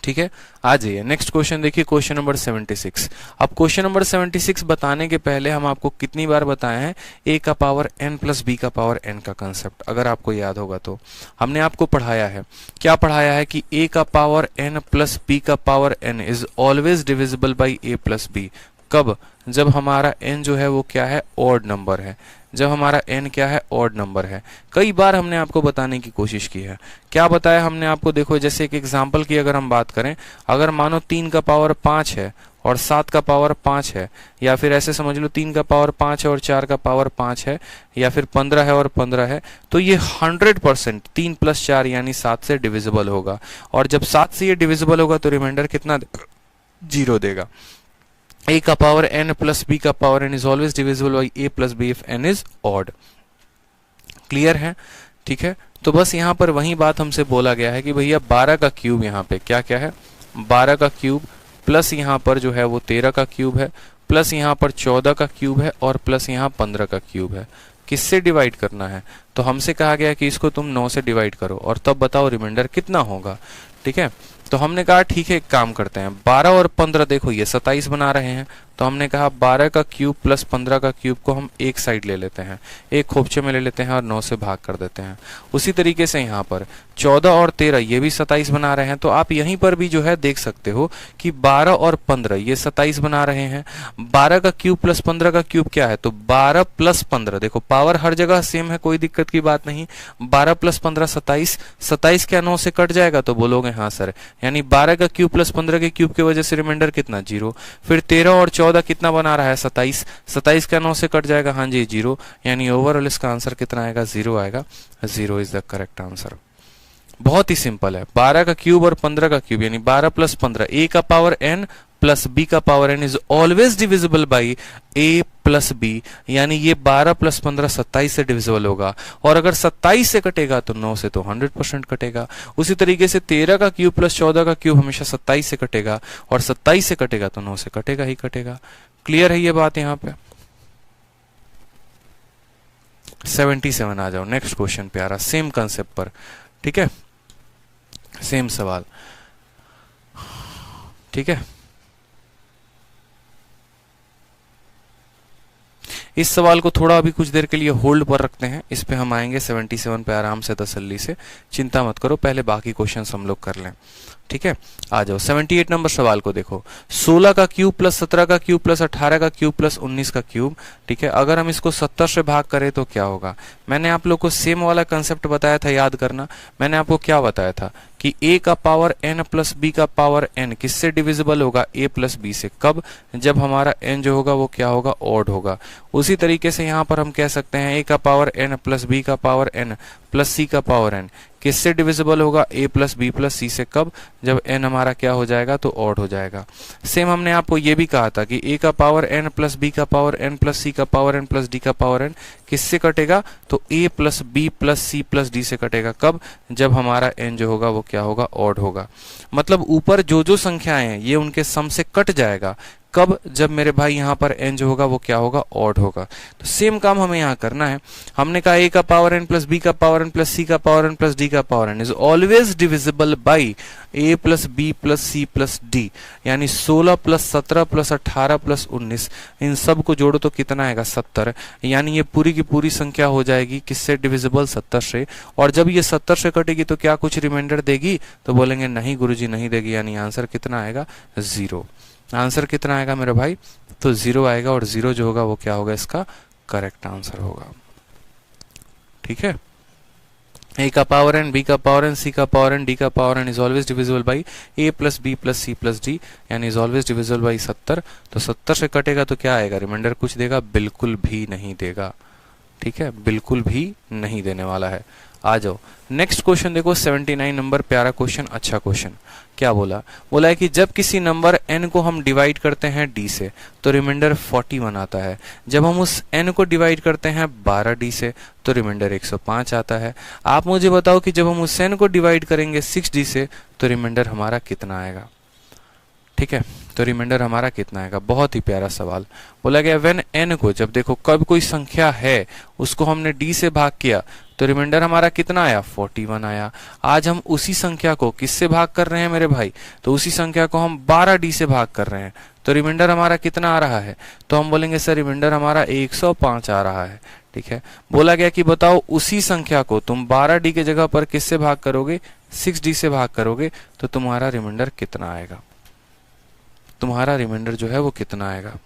ठीक है, आ जाइए नेक्स्ट क्वेश्चन देखिए, क्वेश्चन नंबर 76। अब क्वेश्चन नंबर 76 बताने के पहले हम आपको कितनी बार बताए हैं a का पावर n प्लस b का पावर n का कंसेप्ट, अगर आपको याद होगा तो हमने आपको पढ़ाया है, क्या पढ़ाया है कि a का पावर n प्लस b का power n is always divisible by a plus b। कब? जब हमारा n जो है वो क्या है? ऑड नंबर है। जब हमारा n क्या है? ऑड नंबर है। कई बार हमने आपको बताने की कोशिश की है। क्या बताया हमने आपको? देखो जैसे एक एग्जांपल की अगर हम बात करें, अगर मानो 3 का पावर 5 है और 7 का पावर 5 है, या फिर ऐसे समझ लो 3 का पावर 5 है और 4 का पावर 5 है, या फिर 15 है और 15 है, तो ये 100% 3 प्लस 4 यानी 7 से डिविजिबल होगा। और जब 7 से ये डिविजिबल होगा तो रिमाइंडर कितना? 0 देगा। a का पावर n प्लस b का power n is always divisible by a plus b if n is odd. Clear है? ठीक है, तो बस यहाँ पर वही बात हमसे बोला गया है कि भैया 12 का क्यूब यहाँ पे क्या क्या है? 12 का क्यूब प्लस यहाँ पर जो है वो 13 का क्यूब है, प्लस यहाँ पर 14 का क्यूब है और प्लस यहाँ 15 का क्यूब है। किससे डिवाइड करना है? तो हमसे कहा गया कि इसको तुम 9 से डिवाइड करो और तब बताओ रिमाइंडर कितना होगा। ठीक है, तो हमने कहा ठीक है एक काम करते हैं, 12 और 15 देखो ये 27 बना रहे हैं, तो हमने कहा 12 का क्यूब प्लस 15 का क्यूब को हम एक साइड ले लेते हैं, एक खोपचे में ले लेते हैं और 9 से भाग कर देते हैं। उसी तरीके से यहाँ पर 14 और 13 ये भी 27 बना रहे हैं, तो आप यहीं पर भी जो है देख सकते हो कि 12 और 15 ये 27 बना रहे हैं। 12 का क्यूब प्लस 15 का क्यूब क्या है? तो 12 प्लस 15, देखो पावर हर जगह सेम है, कोई दिक्कत की बात नहीं। 12 प्लस 15 27, 27 क्या 9 से कट जाएगा? तो बोलोगे हाँ सर, यानी 12 का क्यूब प्लस 15 के क्यूब की वजह से रिमाइंडर कितना? 0। फिर 13 और 14 कितना बना रहा है? 27, 27 क्या 9 से कट जाएगा? हाँ जी 0, यानी ओवरऑल इसका आंसर कितना आएगा? 0 आएगा। 0 इज द करेक्ट आंसर। बहुत ही सिंपल है, 12 का क्यूब और 15 का क्यूब यानी 12 प्लस 15, a का पावर n प्लस b का power n is always divisible by a plus b, यानी ये 12 प्लस 15 27 से डिविजिबल होगा, और अगर 27 से कटेगा तो 9 से तो 100% कटेगा। उसी तरीके से 13 का क्यूब प्लस 14 का क्यूब हमेशा 27 से कटेगा, और 27 से कटेगा तो 9 से कटेगा ही कटेगा। क्लियर है ये बात यहाँ पे? 77 आ जाओ, नेक्स्ट क्वेश्चन पे आ रहा, सेम कंसेप्ट पर। ठीक है, सेम सवाल। ठीक है, इस सवाल को थोड़ा अभी कुछ देर के लिए होल्ड पर रखते हैं, इस पे हम आएंगे 77 पे आराम से तसल्ली से, चिंता मत करो, पहले बाकी क्वेश्चंस हम लोग कर लें। ठीक है, आ जाओ 78 नंबर सवाल को देखो, 16 का क्यूब प्लस 17 का क्यूब प्लस 18 का क्यूब प्लस 19 का क्यूब। ठीक है, अगर हम इसको 70 से भाग करें तो क्या होगा? मैंने आप लोग को सेम वाला कंसेप्ट बताया था, याद करना। मैंने आपको क्या बताया था कि a का पावर n प्लस b का पावर n किससे डिविजिबल होगा? a प्लस b से। कब? जब हमारा n जो होगा वो क्या होगा? ऑड होगा। उसी तरीके से यहाँ पर हम कह सकते हैं a का पावर n प्लस b का पावर n प्लस c का पावर n किससे डिविजिबल होगा? a plus b plus c से। कब? जब n हमारा क्या हो जाएगा? तो ऑड हो जाएगा। सेम हमने आपको ये भी कहा था कि a का पावर n प्लस b का पावर n प्लस c का पावर n प्लस d का पावर n किससे कटेगा? तो a plus b plus c plus d से कटेगा। कब? जब हमारा n जो होगा वो क्या होगा? ऑड होगा। मतलब ऊपर जो जो संख्याएं हैं ये उनके सम से कट जाएगा। कब? जब मेरे भाई यहाँ पर n जो होगा वो क्या होगा? ऑड होगा। तो सेम काम हमें यहाँ करना है। हमने कहा a का पावर n प्लस b का पावर n प्लस c का पावर n प्लस d का power n is always divisible by a plus b plus c plus d, यानी 16 प्लस 17 प्लस 18 प्लस 19, इन सब को जोड़ो तो कितना आएगा? 70। यानी ये पूरी की पूरी संख्या हो जाएगी किससे डिविजिबल? 70 से। और जब ये 70 से कटेगी तो क्या कुछ रिमाइंडर देगी? तो बोलेंगे नहीं गुरुजी नहीं देगी, यानी आंसर कितना आएगा? 0। आंसर कितना आएगा मेरे भाई? तो 0 आएगा, और 0 जो होगा वो क्या होगा? इसका करेक्ट आंसर होगा। ठीक है, a का पावर n, b का पावर n, c का पावर n, d का power n is always divisible by a plus b plus c plus d, यानी इज ऑलवेज डिविजिबल बाई 70। तो 70 से कटेगा तो क्या आएगा? रिमाइंडर कुछ देगा? बिल्कुल भी नहीं देगा। ठीक है, बिल्कुल भी नहीं देने वाला है। आ जाओ नेक्स्ट क्वेश्चन देखो, 79 नंबर, प्यारा क्वेश्चन, अच्छा क्वेश्चन। क्या बोला? बोला है कि जब किसी नंबर n को हम डिवाइड करते हैं d से तो रिमाइंडर 41 आता है। जब हम उस n को डिवाइड करते हैं 12d से तो रिमाइंडर 105 आता है। आप मुझे बताओ कि जब हम उस n को डिवाइड करेंगे 6d से तो रिमाइंडर हमारा कितना आएगा? ठीक है, तो रिमाइंडर हमारा कितना आएगा? बहुत ही प्यारा सवाल। बोला गया व्हेन n को, जब देखो कब कोई संख्या है उसको हमने d से भाग किया तो रिमाइंडर हमारा कितना आया? 41 आया। आज हम उसी संख्या को किससे भाग कर रहे हैं मेरे भाई? तो उसी संख्या को हम 12d से भाग कर रहे हैं, तो रिमाइंडर हमारा कितना आ रहा है? तो हम बोलेंगे सर रिमाइंडर हमारा 105 आ रहा है। ठीक है, बोला गया कि बताओ उसी संख्या को तुम 12d के जगह पर किससे भाग करोगे? 6d से भाग करोगे, तो तुम्हारा रिमाइंडर कितना आएगा? तुम्हारा रिमाइंडर जो है वो कितना आएगा?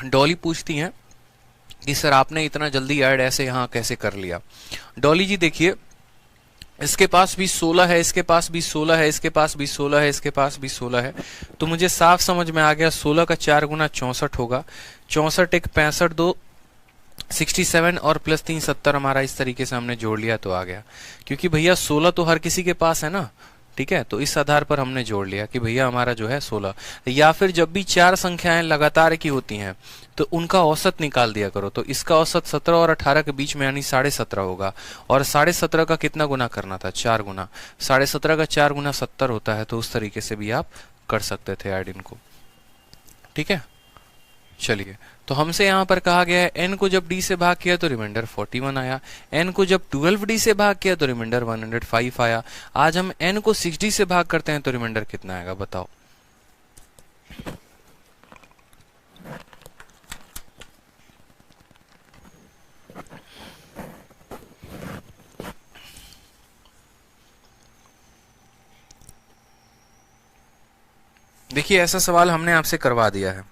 डॉली पूछती हैं कि सर आपने इतना जल्दी ऐड ऐसे यहाँ कैसे कर लिया? डॉली जी देखिए, इसके पास भी 16 है, इसके पास भी 16 है, इसके पास भी 16 है, इसके पास भी 16 है, तो मुझे साफ समझ में आ गया 16 का 4 गुना 64 होगा। 64 एक 65, 2 67 और प्लस 3 70, हमारा इस तरीके से हमने जोड़ लिया तो आ गया। क्योंकि भैया 16 तो हर किसी के पास है ना, ठीक है, तो इस आधार पर हमने जोड़ लिया कि भैया हमारा जो है 16। या फिर जब भी चार संख्याएं लगातार की होती हैं तो उनका औसत निकाल दिया करो, तो इसका औसत 17 और 18 के बीच में यानी 17.5 होगा, और 17.5 का कितना गुना करना था? 4 गुना। 17.5 का 4 गुना 70 होता है, तो उस तरीके से भी आप कर सकते थे ऐड इनको। ठीक है, चलिए, तो हमसे यहां पर कहा गया है n को जब d से भाग किया तो रिमाइंडर 41 आया, n को जब 12d से भाग किया तो रिमाइंडर 105 आया। आज हम n को 6d से भाग करते हैं तो रिमाइंडर कितना आएगा बताओ? देखिए ऐसा सवाल हमने आपसे करवा दिया है,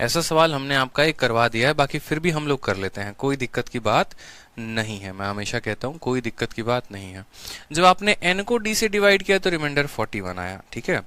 ऐसा सवाल हमने आपका एक करवा दिया है, बाकी फिर भी हम लोग कर लेते हैं, कोई दिक्कत की बात नहीं है। मैं हमेशा कहता हूं कोई दिक्कत की बात नहीं है। जब आपने n को d से डिवाइड किया तो रिमाइंडर 41 आया। ठीक है,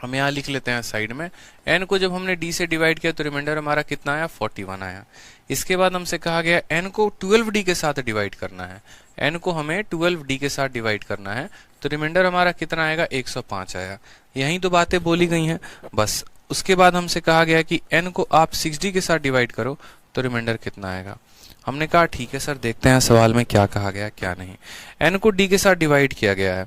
हम यहाँ लिख लेते हैं साइड में, n को जब हमने d से डिवाइड किया तो रिमाइंडर हमारा कितना आया? 41 आया। इसके बाद हमसे कहा गया n को 12d के साथ डिवाइड करना है, n को हमें 12d के साथ डिवाइड करना है, तो रिमाइंडर हमारा कितना आएगा? 105 आया। यही तो बातें बोली गई हैं बस। उसके बाद हमसे कहा गया कि n को आप 6d के साथ डिवाइड करो तो रिमाइंडर कितना आएगा? हमने कहा ठीक है सर, देखते हैं सवाल में क्या कहा गया क्या नहीं। n को d के साथ डिवाइड किया गया है,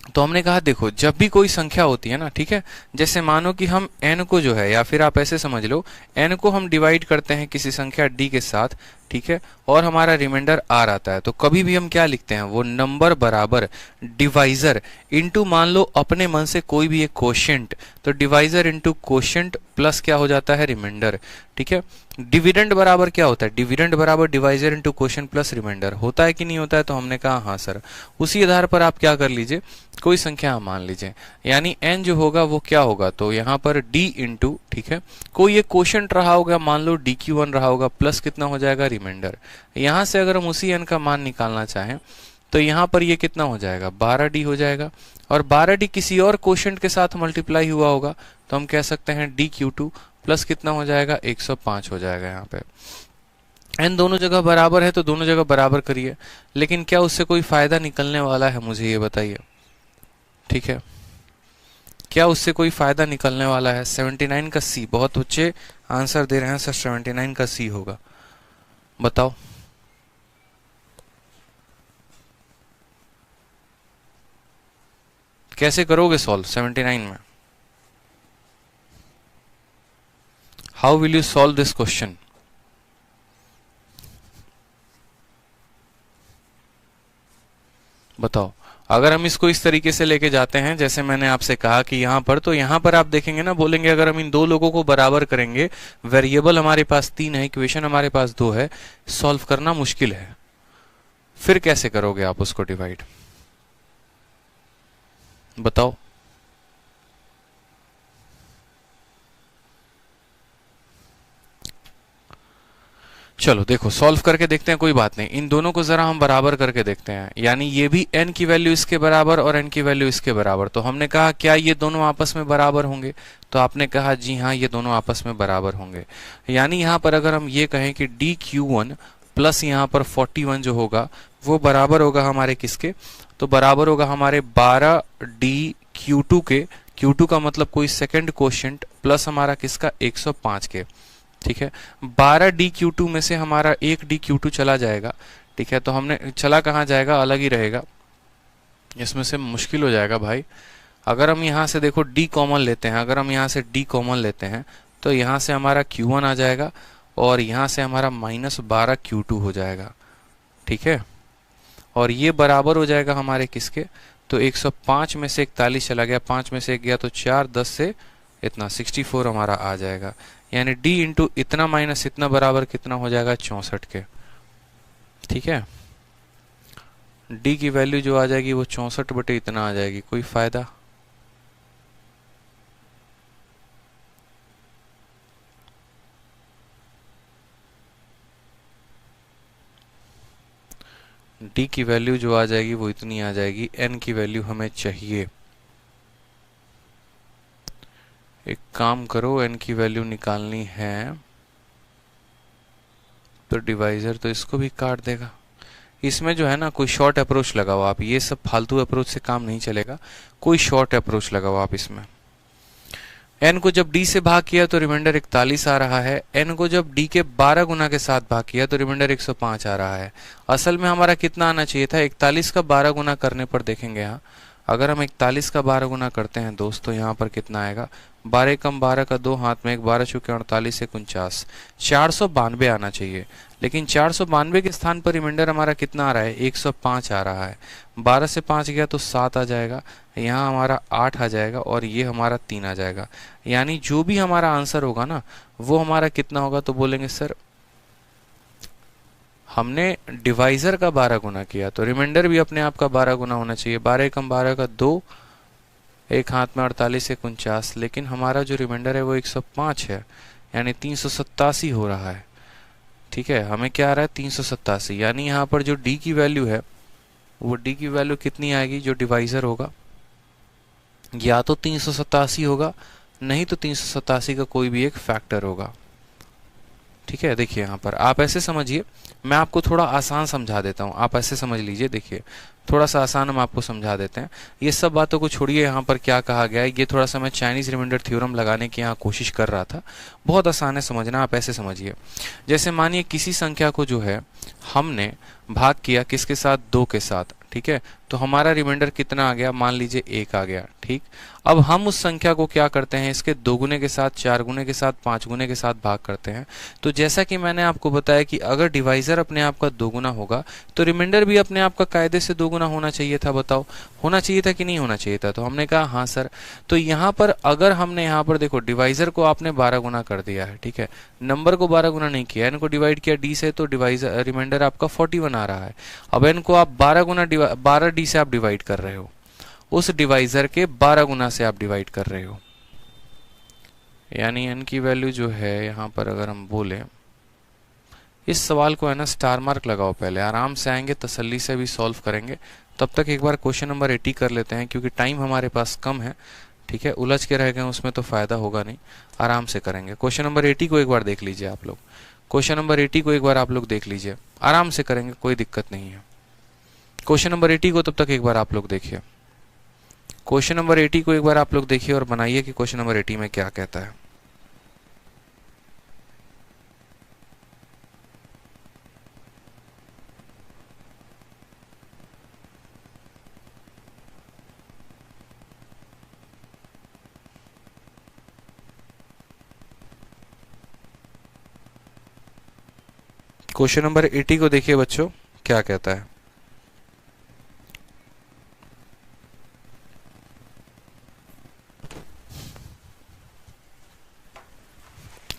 तो हमने कहा देखो जब भी कोई संख्या होती है ना, ठीक है, जैसे मानो कि हम n को जो है, या फिर आप ऐसे समझ लो n को हम डिवाइड करते हैं किसी संख्या d के साथ, ठीक है, और हमारा रिमाइंडर r आता है, तो कभी भी हम क्या लिखते हैं? वो नंबर बराबर डिवाइजर इनटू, मान लो अपने मन से कोई भी एक क्वोशिएंट, तो डिवाइजर इनटू क्वोशिएंट प्लस क्या हो जाता है? रिमाइंडर। ठीक है, डिविडेंड बराबर क्या होता है? डिविडेंड बराबर divisor into quotient plus reminder. होता है कि नहीं होता है? तो हमने कहा हाँ सर। उसी आधार पर आप क्या कर लीजिए, कोई संख्या मान लीजिए, यानी n जो होगा वो क्या होगा? तो यहाँ पर d इंटू, ठीक है, कोई एक क्वोशिएंट रहा होगा, मान लो dq1 रहा होगा, प्लस कितना हो जाएगा? रिमाइंडर। यहाँ से अगर हम उसी n का मान निकालना चाहें तो यहाँ पर ये कितना हो जाएगा? 12d हो जाएगा, और 12d किसी और क्वोशिएंट के साथ मल्टीप्लाई हुआ होगा, तो हम कह सकते हैं dq2 प्लस कितना हो जाएगा? 105 हो जाएगा। यहाँ पे n दोनों जगह बराबर है तो दोनों जगह बराबर करिए, लेकिन क्या उससे कोई फायदा निकलने वाला है? मुझे ये बताइए। ठीक है, क्या उससे कोई फायदा निकलने वाला है? 79 का सी, बहुत बच्चे आंसर दे रहे हैं सर 79 का सी होगा, बताओ। कैसे करोगे सॉल्व 79 में? How will you solve this question? बताओ। अगर हम इसको इस तरीके से लेके जाते हैं जैसे मैंने आपसे कहा कि यहां पर, तो यहां पर आप देखेंगे ना, बोलेंगे अगर हम इन दो लोगों को बराबर करेंगे, वेरिएबल हमारे पास 3 है, इक्वेशन हमारे पास 2 है, सॉल्व करना मुश्किल है। फिर कैसे करोगे आप उसको डिवाइड? बताओ। चलो देखो सॉल्व करके देखते हैं, कोई बात नहीं। इन दोनों को जरा हम बराबर करके देखते हैं, यानी ये भी n की वैल्यू इसके बराबर और n की वैल्यू इसके बराबर। तो हमने कहा क्या ये दोनों आपस में बराबर होंगे, तो आपने कहा जी हाँ ये दोनों आपस में बराबर होंगे। यानी यहाँ पर अगर हम ये कहें कि dq1 प्लस यहाँ पर 41 जो होगा वो बराबर होगा हमारे किसके, तो बराबर होगा हमारे 12dq2 के। q2 का मतलब कोई सेकंड क्वोशिएंट प्लस हमारा किसका 105 के। ठीक है, 12dq2 में से हमारा एक dq2 चला जाएगा। ठीक है, तो हमने चला कहाँ जाएगा, अलग ही रहेगा, इसमें से मुश्किल हो जाएगा भाई। अगर हम यहाँ से देखो d कॉमन लेते हैं, अगर हम यहाँ से d कॉमन लेते हैं तो यहाँ से हमारा q1 आ जाएगा और यहाँ से हमारा -12q2 हो जाएगा। ठीक है, और ये बराबर हो जाएगा हमारे किसके, तो 105 में से 41 चला गया, 5 में से 1 गया तो 4, 10 से इतना 64 हमारा आ जाएगा। यानी d इंटू इतना माइनस इतना बराबर कितना हो जाएगा, 64 के। ठीक है, d की वैल्यू जो आ जाएगी वो 64 बटे इतना आ जाएगी। कोई फायदा, d की वैल्यू जो आ जाएगी वो इतनी आ जाएगी। n की वैल्यू हमें चाहिए, एक काम करो n की वैल्यू निकालनी है तो डिवाइजर तो इसको भी काट देगा। इसमें जो है ना कोई शॉर्ट अप्रोच लगाओ आप, ये सब फालतू अप्रोच से काम नहीं चलेगा, कोई शॉर्ट अप्रोच लगाओ आप इसमें। n को जब d से भाग किया तो रिमाइंडर 41 आ रहा है, n को जब d के 12 गुना के साथ भाग किया तो रिमाइंडर 105 आ रहा है। असल में हमारा कितना आना चाहिए था, 41 का 12 गुना करने पर देखेंगे यहाँ, अगर हम 41 का 12 गुना करते हैं दोस्तों यहाँ पर कितना आएगा, 12 कम 12 का 2 हाथ में, 1 12 चुके 48 एक 49, 492 आना चाहिए। लेकिन 492 के स्थान पर रिमाइंडर हमारा कितना आ रहा है, 105 आ रहा है। 12 से 5 गया तो 7 आ जाएगा, यहाँ हमारा 8 आ जाएगा और ये हमारा 3 आ जाएगा। यानी जो भी हमारा आंसर होगा ना वो हमारा कितना होगा, तो बोलेंगे सर हमने डिवाइजर का 12 गुना किया तो रिमाइंडर भी अपने आप का 12 गुना होना चाहिए। 12 कम 12 का 2, एक हाथ में 48 एक 49, लेकिन हमारा जो रिमाइंडर है वो 105 है, यानी 387 हो रहा है। ठीक है, हमें क्या आ रहा है 387, यानी यहाँ पर जो d की वैल्यू है वो d की वैल्यू कितनी आएगी, जो डिवाइजर होगा या तो 387 होगा, नहीं तो 387 का कोई भी एक फैक्टर होगा। ठीक है, देखिए यहाँ पर आप ऐसे समझिए, मैं आपको थोड़ा आसान समझा देता हूँ, आप ऐसे समझ लीजिए। देखिए थोड़ा सा आसान हम आपको समझा देते हैं, ये सब बातों को छोड़िए। यहाँ पर क्या कहा गया है, ये थोड़ा सा मैं चाइनीज रिमाइंडर थ्योरम लगाने की यहाँ कोशिश कर रहा था। बहुत आसान है समझना, आप ऐसे समझिए। जैसे मानिए किसी संख्या को जो है हमने भाग किया किसके साथ, 2 के साथ। ठीक है, तो हमारा रिमाइंडर कितना आ गया, मान लीजिए 1 आ गया। ठीक, अब हम उस संख्या को क्या करते हैं, इसके 2 गुने के साथ, 4 गुने के साथ, 5 गुने के साथ भाग करते हैं। तो जैसा कि मैंने आपको बताया कि अगर डिवाइजर अपने आप का 2 गुना होगा तो रिमाइंडर भी अपने आप का कायदे से 2 गुना होना चाहिए था। बताओ होना चाहिए था कि नहीं होना चाहिए था, तो हमने कहा हाँ सर। तो यहाँ पर अगर हमने यहाँ पर देखो डिवाइजर को आपने 12 गुना कर दिया है, ठीक है, नंबर को 12 गुना नहीं किया, इनको डिवाइड किया डी से, तो डिवाइजर रिमाइंडर आपका 41 आ रहा है। अब इनको आप 12 गुना 12 डी से आप डिवाइड कर रहे हो, उस डिवाइजर के 12 गुना से आप डिवाइड कर रहे हो, यानी n की वैल्यू जो है यहाँ पर अगर हम बोले, इस सवाल को है ना स्टार मार्क लगाओ, पहले आराम से आएंगे, तसल्ली से भी सॉल्व करेंगे। तब तक एक बार क्वेश्चन नंबर 80 कर लेते हैं क्योंकि टाइम हमारे पास कम है। ठीक है, उलझ के रह गए उसमें तो फायदा होगा नहीं, आराम से करेंगे। क्वेश्चन नंबर 80 को एक बार देख लीजिए आप लोग, क्वेश्चन नंबर 80 को एक बार आप लोग देख लीजिए, आराम से करेंगे, कोई दिक्कत नहीं है। क्वेश्चन नंबर 80 को तब तक एक बार आप लोग देखिए, क्वेश्चन नंबर 80 को एक बार आप लोग देखिए और बनाइए कि क्वेश्चन नंबर 80 में क्या कहता है। क्वेश्चन नंबर 80 को देखिए बच्चों, क्या कहता है।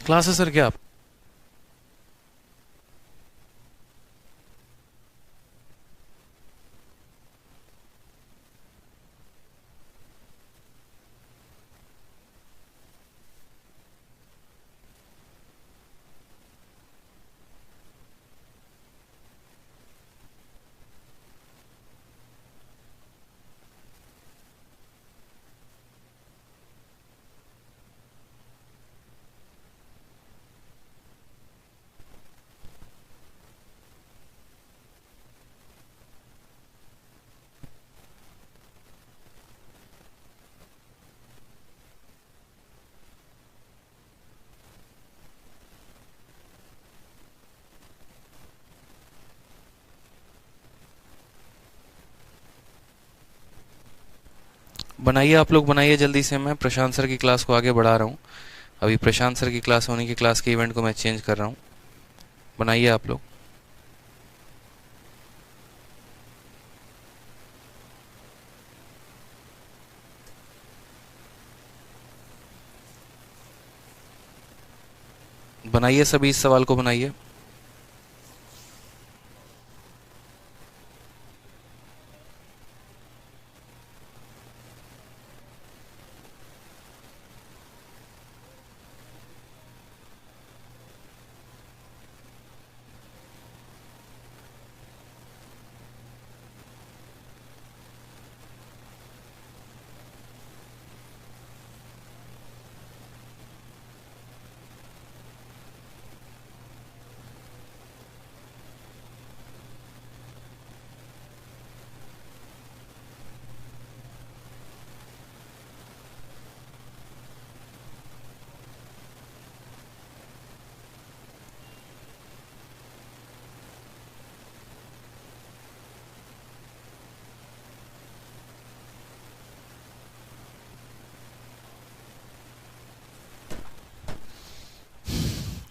क्लास है सर क्या आप? बनाइए आप लोग, बनाइए जल्दी से। मैं प्रशांत सर की क्लास को आगे बढ़ा रहा हूँ। अभी प्रशांत सर की क्लास होने की क्लास के इवेंट को मैं चेंज कर रहा हूँ। बनाइए आप लोग। बनाइए सभी, इस सवाल को बनाइए।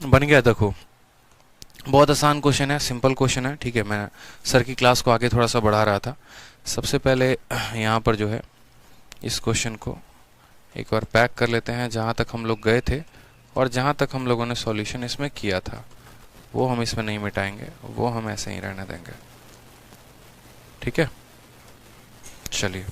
बन गया, देखो बहुत आसान क्वेश्चन है, सिंपल क्वेश्चन है। ठीक है, मैं सर की क्लास को आगे थोड़ा सा बढ़ा रहा था। सबसे पहले यहाँ पर जो है इस क्वेश्चन को एक बार पैक कर लेते हैं, जहाँ तक हम लोग गए थे और जहाँ तक हम लोगों ने सॉल्यूशन इसमें किया था वो हम इसमें नहीं मिटाएंगे, वो हम ऐसे ही रहने देंगे। ठीक है, चलिए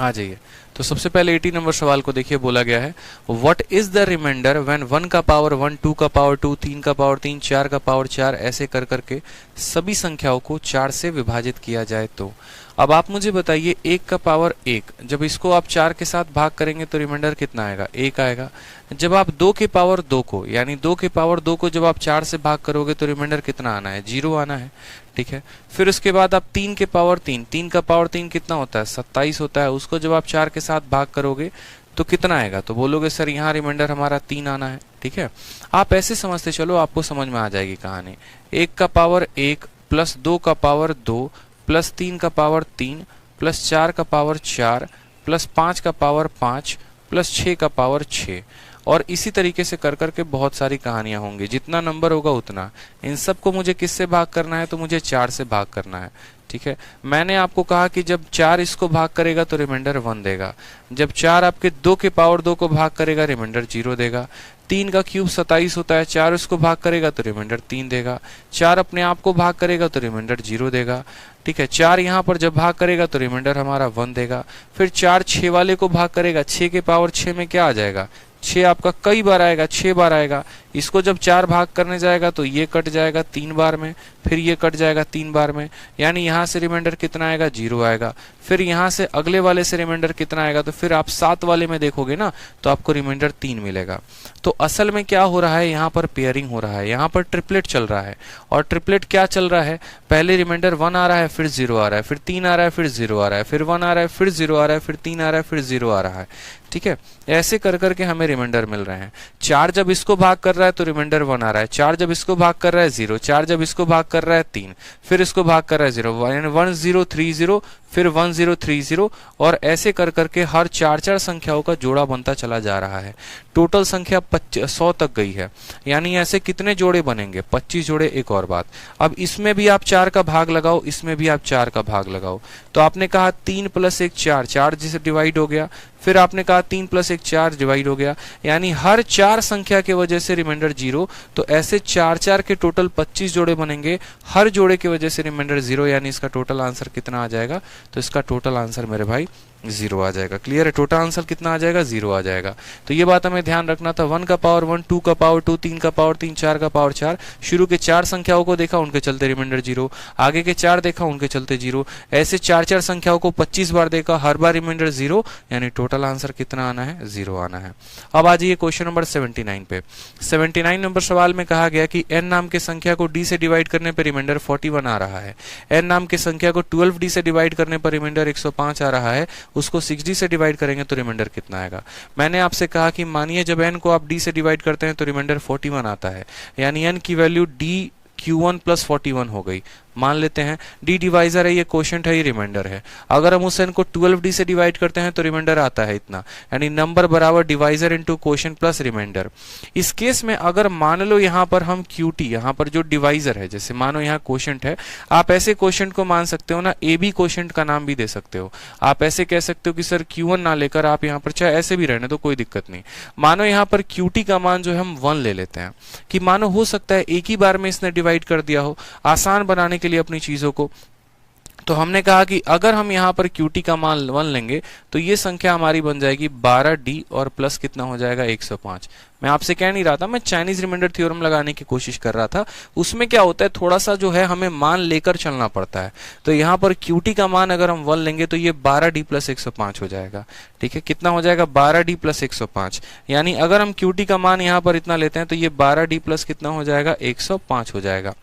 आ जाइए। तो सबसे पहले 80 नंबर सवाल को देखिए, बोला गया है what is the reminder when 1 का पावर 1, 2 का पावर 2, 3 का पावर 3, 4 का पावर 4 ऐसे कर करके सभी संख्याओं को 4 से विभाजित किया जाए तो। अब आप मुझे बताइए 1 का पावर 1, जब इसको आप 4 के साथ भाग करेंगे तो रिमाइंडर कितना आएगा? 1 आएगा। जब आप 2 के पावर 2 को, यानी 2 के पावर 2 को जब आप 4 से भाग करोगे तो रिमाइंडर कितना आना है? 0 आना है। ठीक है, फिर उसके बाद आप 3 के पावर 3, 3 का पावर 3 कितना होता है? 27 होता है। उसको जब आप 4 के साथ भाग करोगे तो कितना आएगा? तो बोलोगे सर यहाँ रिमाइंडर हमारा 3 आना है। ठीक है, आप ऐसे समझते चलो, आपको समझ में आ जाएगी कहानी। 1 का पावर 1 प्लस 2 का पावर 2 प्लस 3 का पावर 3 प्लस 4 का पावर 4 प्लस 5 का पावर 5 प्लस 6 का पावर 6, और इसी तरीके से कर करके बहुत सारी कहानियां होंगी। जितना नंबर होगा उतना। इन सब को मुझे किससे भाग करना है? तो मुझे 4 से भाग करना है। ठीक है, मैंने आपको कहा कि जब 4 इसको भाग करेगा तो रिमाइंडर 1 देगा। जब 4 आपके 2 के पावर 2 को भाग करेगा रिमाइंडर 0 देगा। 3 का क्यूब 27 होता है, 4 इसको भाग करेगा तो रिमाइंडर 3 देगा। 4 अपने आप को भाग करेगा तो रिमाइंडर 0 देगा। ठीक है, 4 यहाँ पर जब भाग करेगा तो रिमाइंडर हमारा 1 देगा। फिर 4 6 वाले को भाग करेगा, 6 के पावर 6 में क्या आ जाएगा? 6 आपका कई बार आएगा, 6 बार आएगा। इसको जब 4 भाग करने जाएगा तो ये कट जाएगा 3 बार में, फिर ये कट जाएगा 3 बार में, यानी यहाँ से रिमाइंडर कितना आएगा? 0 आएगा। फिर यहाँ से अगले वाले से रिमाइंडर कितना आएगा? तो फिर आप 7 वाले में देखोगे ना तो आपको रिमाइंडर 3 मिलेगा। तो असल में क्या हो रहा है? यहाँ पर पेयरिंग हो रहा है, यहाँ पर ट्रिपलेट चल रहा है। और ट्रिपलेट क्या चल रहा है? पहले रिमाइंडर 1 आ रहा है, फिर 0 आ रहा है, फिर 3 आ रहा है, फिर 0 आ रहा है, फिर 1 आ रहा है, फिर 0 आ रहा है, फिर 3 आ रहा है, फिर 0 आ रहा है। ठीक है, ऐसे कर करके हमें रिमाइंडर मिल रहे हैं। 4 जब इसको भाग कर रहा है तो रिमाइंडर 1 आ रहा है। 4 जब इसको भाग कर रहा है 0, 4 जब इसको भाग कर रहा है 3, फिर इसको भाग कर रहा है 0, 1030, फिर 1030, और ऐसे कर करके हर 4 संख्याओं का जोड़ा बनता चला जा रहा है। टोटल संख्या 100 तक गई है, यानी ऐसे कितने जोड़े बनेंगे? 25 जोड़े। एक और बात, अब इसमें भी आप 4 का भाग लगाओ, इसमें भी आप 4 का भाग लगाओ। तो आपने कहा 3 + 1 4, 4 जिसे डिवाइड हो गया। फिर आपने कहा 3 + 1 4 डिवाइड हो गया, यानी हर 4 संख्या के वजह से रिमाइंडर 0। तो ऐसे 4 के टोटल 25 जोड़े बनेंगे, हर जोड़े की वजह से रिमाइंडर 0, यानी इसका टोटल आंसर कितना आ जाएगा? तो इसका टोटल आंसर मेरे भाई 0 आ जाएगा। क्लियर है? टोटल आंसर कितना आ जाएगा? 0 आ जाएगा। तो ये बात हमें ध्यान रखना था। 1 का पावर 1, 2 का पावर 2, 3 का पावर 3, 4 का पावर 4। शुरू के 4 संख्याओं को देखा, उनके चलते रिमाइंडर 0। आगे के 4 देखा, उनके चलते 0। ऐसे 4 संख्याओं को 25 बार देखा, हर बार रिमाइंडर 0, यानी टोटल आंसर कितना आना है? 0 आना है। अब आ जाइए क्वेश्चन नंबर 79 पे। 79 नंबर सवाल में कहा गया कि n नाम के संख्या को d से डिवाइड करने पर रिमाइंडर 41 आ रहा है। n नाम के संख्या को 12d से डिवाइड करने पर रिमाइंडर 105 आ रहा है। उसको 6d से डिवाइड करेंगे तो रिमाइंडर कितना आएगा? मैंने आपसे कहा कि मानिए जब n को आप d से डिवाइड करते हैं तो रिमाइंडर 41 आता है, यानी n की वैल्यू d Q1 + 41 हो गई। मान लेते हैं डी डिवाइजर है, ये क्वोशिएंट है, ये रिमाइंडर है। अगर हम उस n को 12d से डिवाइड करते हैं तो रिमाइंडर आता है इतना, यानी नंबर बराबर divisor into quotient plus reminder. इस केस में अगर मान लो यहाँ पर हम QT, यहाँ पर जो डिवाइजर है, जैसे मानो यहाँ क्वोशिएंट है, आप ऐसे क्वोशिएंट को मान सकते हो ना AB क्वोशिएंट का नाम भी दे सकते हो। आप ऐसे कह सकते हो कि सर Q1 ना लेकर आप यहाँ पर चाहे ऐसे भी रहने तो कोई दिक्कत नहीं। मानो यहाँ पर QT का मान जो है हम 1 ले लेते हैं, कि मानो हो सकता है एक ही बार में इसने डिवाइड कर दिया हो, आसान बनाने के लिए अपनी चीजों को। तो हमने कहा कि अगर हम यहाँ पर QT का मान 1 लेंगे तो ये संख्या हमारी बन जाएगी 12D और प्लस कितना हो जाएगा 105। मैं आपसे कह नहीं रहा था, मैं चाइनीज रिमाइंडर थ्योरम लगाने की कोशिश कर रहा था। उसमें क्या होता है, थोड़ा सा जो है हमें मान लेकर चलना पड़ता है। तो यहाँ पर QT का मान अगर हम 1 लेंगे तो ये 12D प्लस 105 हो जाएगा। ठीक है, कितना हो जाएगा 12D प्लस 105, यानी अगर हम QT का मान यहाँ पर इतना लेते हैं तो ये 12D प्लस कितना हो जाएगा 105 हो जाएगा।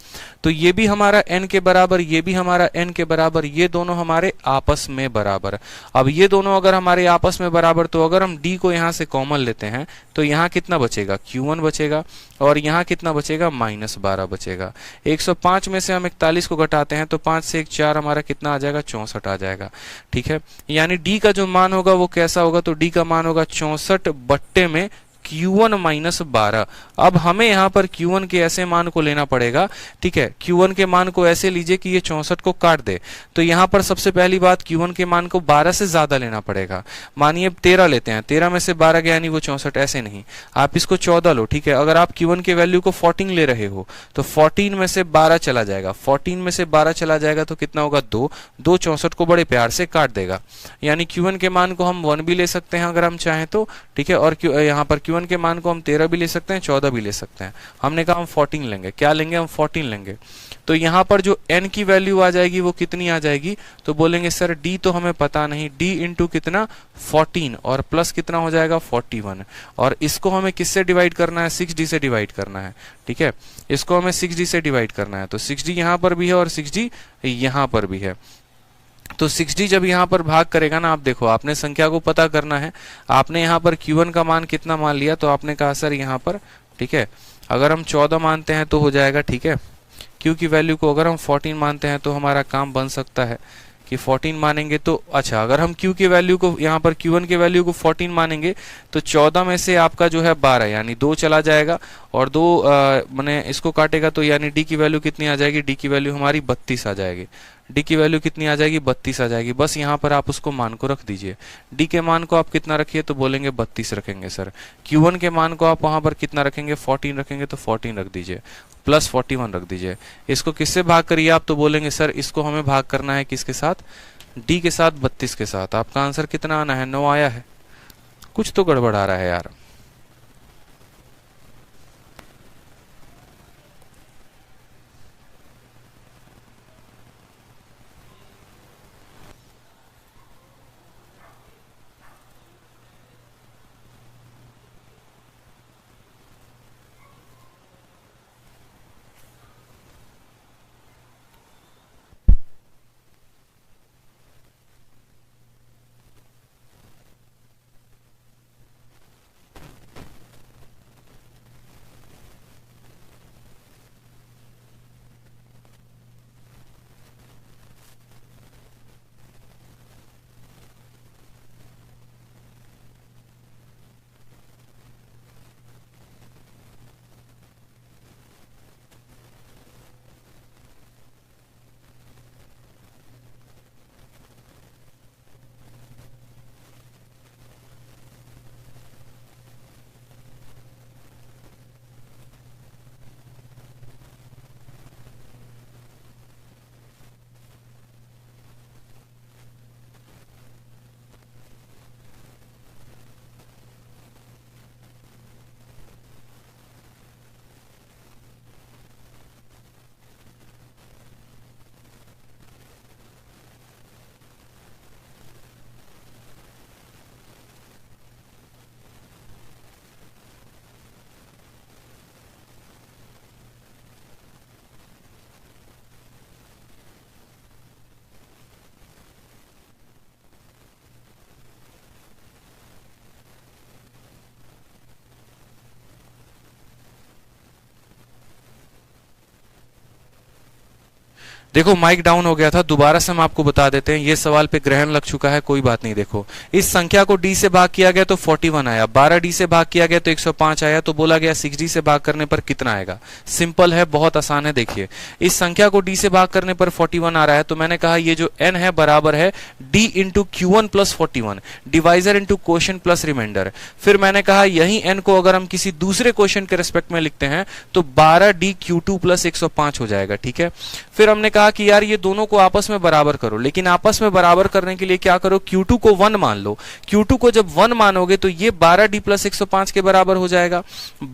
तो ये भी हमारा n के बराबर, ये भी हमारा n के बराबर, ये दोनों हमारे आपस में बराबर। अब ये दोनों अगर हमारे आपस में बराबर, तो अगर हम d को यहाँ से कॉमन लेते हैं तो यहाँ कितना बचेगा, Q1 बचेगा, और यहाँ कितना बचेगा -12 बचेगा। 105 में से हम 41 को घटाते हैं तो 5 से 1 4, हमारा कितना आ जाएगा 64 आ जाएगा। ठीक है, यानी d का जो मान होगा वो कैसा होगा, तो d का मान होगा 64 बट्टे में Q1 -12। अब हमें यहाँ पर Q1 के ऐसे मान को लेना पड़ेगा। ठीक है, Q1 के मान को ऐसे लीजिए कि ये 64 को काट दे। तो यहाँ पर सबसे पहली बात, Q1 के मान को 12 से ज्यादा लेना पड़ेगा। मानिए 13 लेते हैं, 13 में से 12 गया, यानी वो 64, ऐसे नहीं, आप इसको 14 लो। ठीक है, अगर आप Q1 के वैल्यू को 14 ले रहे हो तो 14 में से 12 चला जाएगा, 14 में से 12 चला जाएगा तो कितना होगा 2, 64 को बड़े प्यार से काट देगा। यानी Q1 के मान को हम 1 भी ले सकते हैं अगर हम चाहें तो। ठीक है, और यहाँ पर Q1 के मान को हम 13 भी ले सकते हैं, 14 भी ले सकते हैं। हमने कहा हम 14 लेंगे, क्या लेंगे, हम 14 लेंगे। तो यहाँ पर जो n की वैल्यू आ जाएगी वो कितनी आ जाएगी, तो बोलेंगे सर d तो हमें पता नहीं, d इंटू कितना 14 और प्लस कितना हो जाएगा 41, और इसको हमें किससे डिवाइड करना है, 6d से डिवाइड करना है। ठीक है, इसको हमें 6d से डिवाइड करना है, तो 6d यहाँ पर भी है और 6d यहाँ पर भी है। तो 6d जब यहाँ पर भाग करेगा ना, आप देखो, आपने संख्या को पता करना है। आपने यहाँ पर Q1 का मान कितना मान लिया, तो आपने कहा सर यहाँ पर, ठीक है, अगर हम 14 मानते हैं तो हो जाएगा। ठीक है, Q की वैल्यू को अगर हम 14 मानते हैं तो हमारा काम बन सकता है कि 14 मानेंगे तो, अच्छा, अगर हम Q की वैल्यू को, यहाँ पर Q1 की वैल्यू को 14 मानेंगे तो 14 में से आपका जो है 12, यानी 2 चला जाएगा, और 2 मैंने इसको काटेगा तो यानी d की वैल्यू कितनी आ जाएगी, d की वैल्यू हमारी 32 आ जाएगी। d की वैल्यू कितनी आ जाएगी, 32 आ जाएगी। बस यहाँ पर आप उसको मान को रख दीजिए। d के मान को आप कितना रखिए, तो बोलेंगे 32 रखेंगे सर। Q1 के मान को आप वहां पर कितना रखेंगे, 14 रखेंगे, तो 14 रख दीजिए, प्लस 41 रख दीजिए। इसको किससे भाग करिए आप, तो बोलेंगे सर इसको हमें भाग करना है किसके साथ, d के साथ, 32 के साथ। आपका आंसर कितना आना है, 9 आया है। कुछ तो गड़बड़ आ रहा है यार। देखो माइक डाउन हो गया था, दोबारा से हम आपको बता देते हैं। ये सवाल पे ग्रहण लग चुका है, कोई बात नहीं। देखो इस संख्या को d से भाग किया गया तो 41 आया, 12d से भाग किया गया तो 105 आया, तो बोला गया 6d से भाग करने पर कितना आएगा। सिंपल है, बहुत आसान है। देखिए इस संख्या को d से भाग करने पर 41 आ रहा है, तो मैंने कहा ये जो n है बराबर है d into Q1 plus 41, divisor into quotient plus reminder. फिर मैंने कहा यही n को अगर हम किसी दूसरे क्वेश्चन के रिस्पेक्ट में लिखते हैं तो 12d Q2 प्लस 105 हो जाएगा। ठीक है, फिर हमने कहा कि यार ये दोनों को आपस में बराबर करो, लेकिन आपस में बराबर करने के लिए क्या करो, Q2 को 1 मान लो। Q2 को जब 1 मानोगे तो ये 12d प्लस 105 के बराबर हो जाएगा।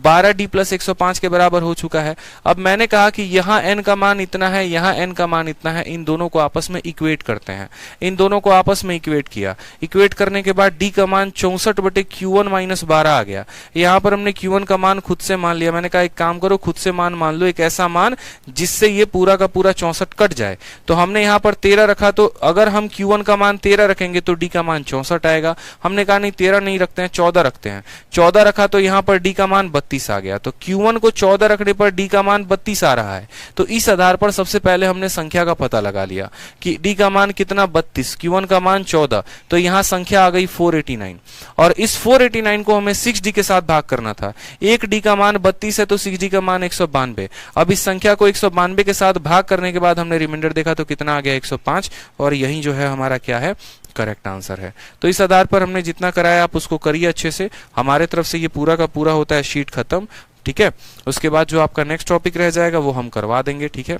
12d प्लस 105 के बराबर हो चुका है। अब मैंने कहा कि यहाँ n का मान इतना है, यहाँ n का मान इतना है, इन दोनों को आपस में इक्वेट करते हैं। इन दोनों को आपस में इक्वेट किया, इक्वेट करने के बाद d का मान 64 बटे Q1 माइनस 12 आ गया। यहाँ पर हमने Q1 का मान खुद से मान लिया। मैंने कहा एक काम करो, खुद से मान लो, एक ऐसा मान जिससे ये पूरा का पूरा 64 कट जाए। तो हमने यहाँ पर 13 रखा, तो अगर हम Q1 का मान 13 रखेंगे तो d का मान 64 आएगा। हमने कहा नहीं 13 नहीं रखते हैं, 14 रखते हैं। 14 रखा तो यहाँ पर d का मान 32 आ गया। तो Q1 को 14 रखने पर d का मान 32 आ रहा है। तो इस आधार पर सबसे पहले हमने संख्या का पता लगा लिया कि d का मान कितना 32, Q1 का मान 14, तो यहाँ संख्या आ गई 489। और इस 489 को हमें 6d के साथ भाग करना था। एक d का मान 32 है तो 6d का मान 192। अब इस संख्या को 192 के साथ भाग करने के बाद हमने रिमाइंडर देखा तो कितना आ गया 105, और यही जो है हमारा क्या है, करेक्ट आंसर है। तो इस आधार पर हमने जितना कराया आप उसको करिए अच्छे से। हमारे तरफ से ये पूरा का पूरा होता है शीट खत्म। ठीक है, उसके बाद जो आपका नेक्स्ट टॉपिक रह जाएगा वो हम करवा देंगे। ठीक है,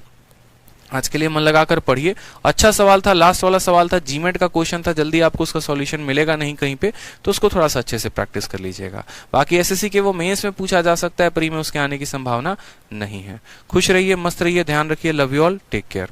आज के लिए मन लगाकर पढ़िए। अच्छा सवाल था, लास्ट वाला सवाल था, जीमेट का क्वेश्चन था, जल्दी आपको उसका सॉल्यूशन मिलेगा नहीं कहीं पे, तो उसको थोड़ा सा अच्छे से प्रैक्टिस कर लीजिएगा। बाकी एसएससी के वो मेंस में पूछा जा सकता है, प्री में उसके आने की संभावना नहीं है। खुश रहिए, मस्त रहिए, ध्यान रखिए। Love you all, take care.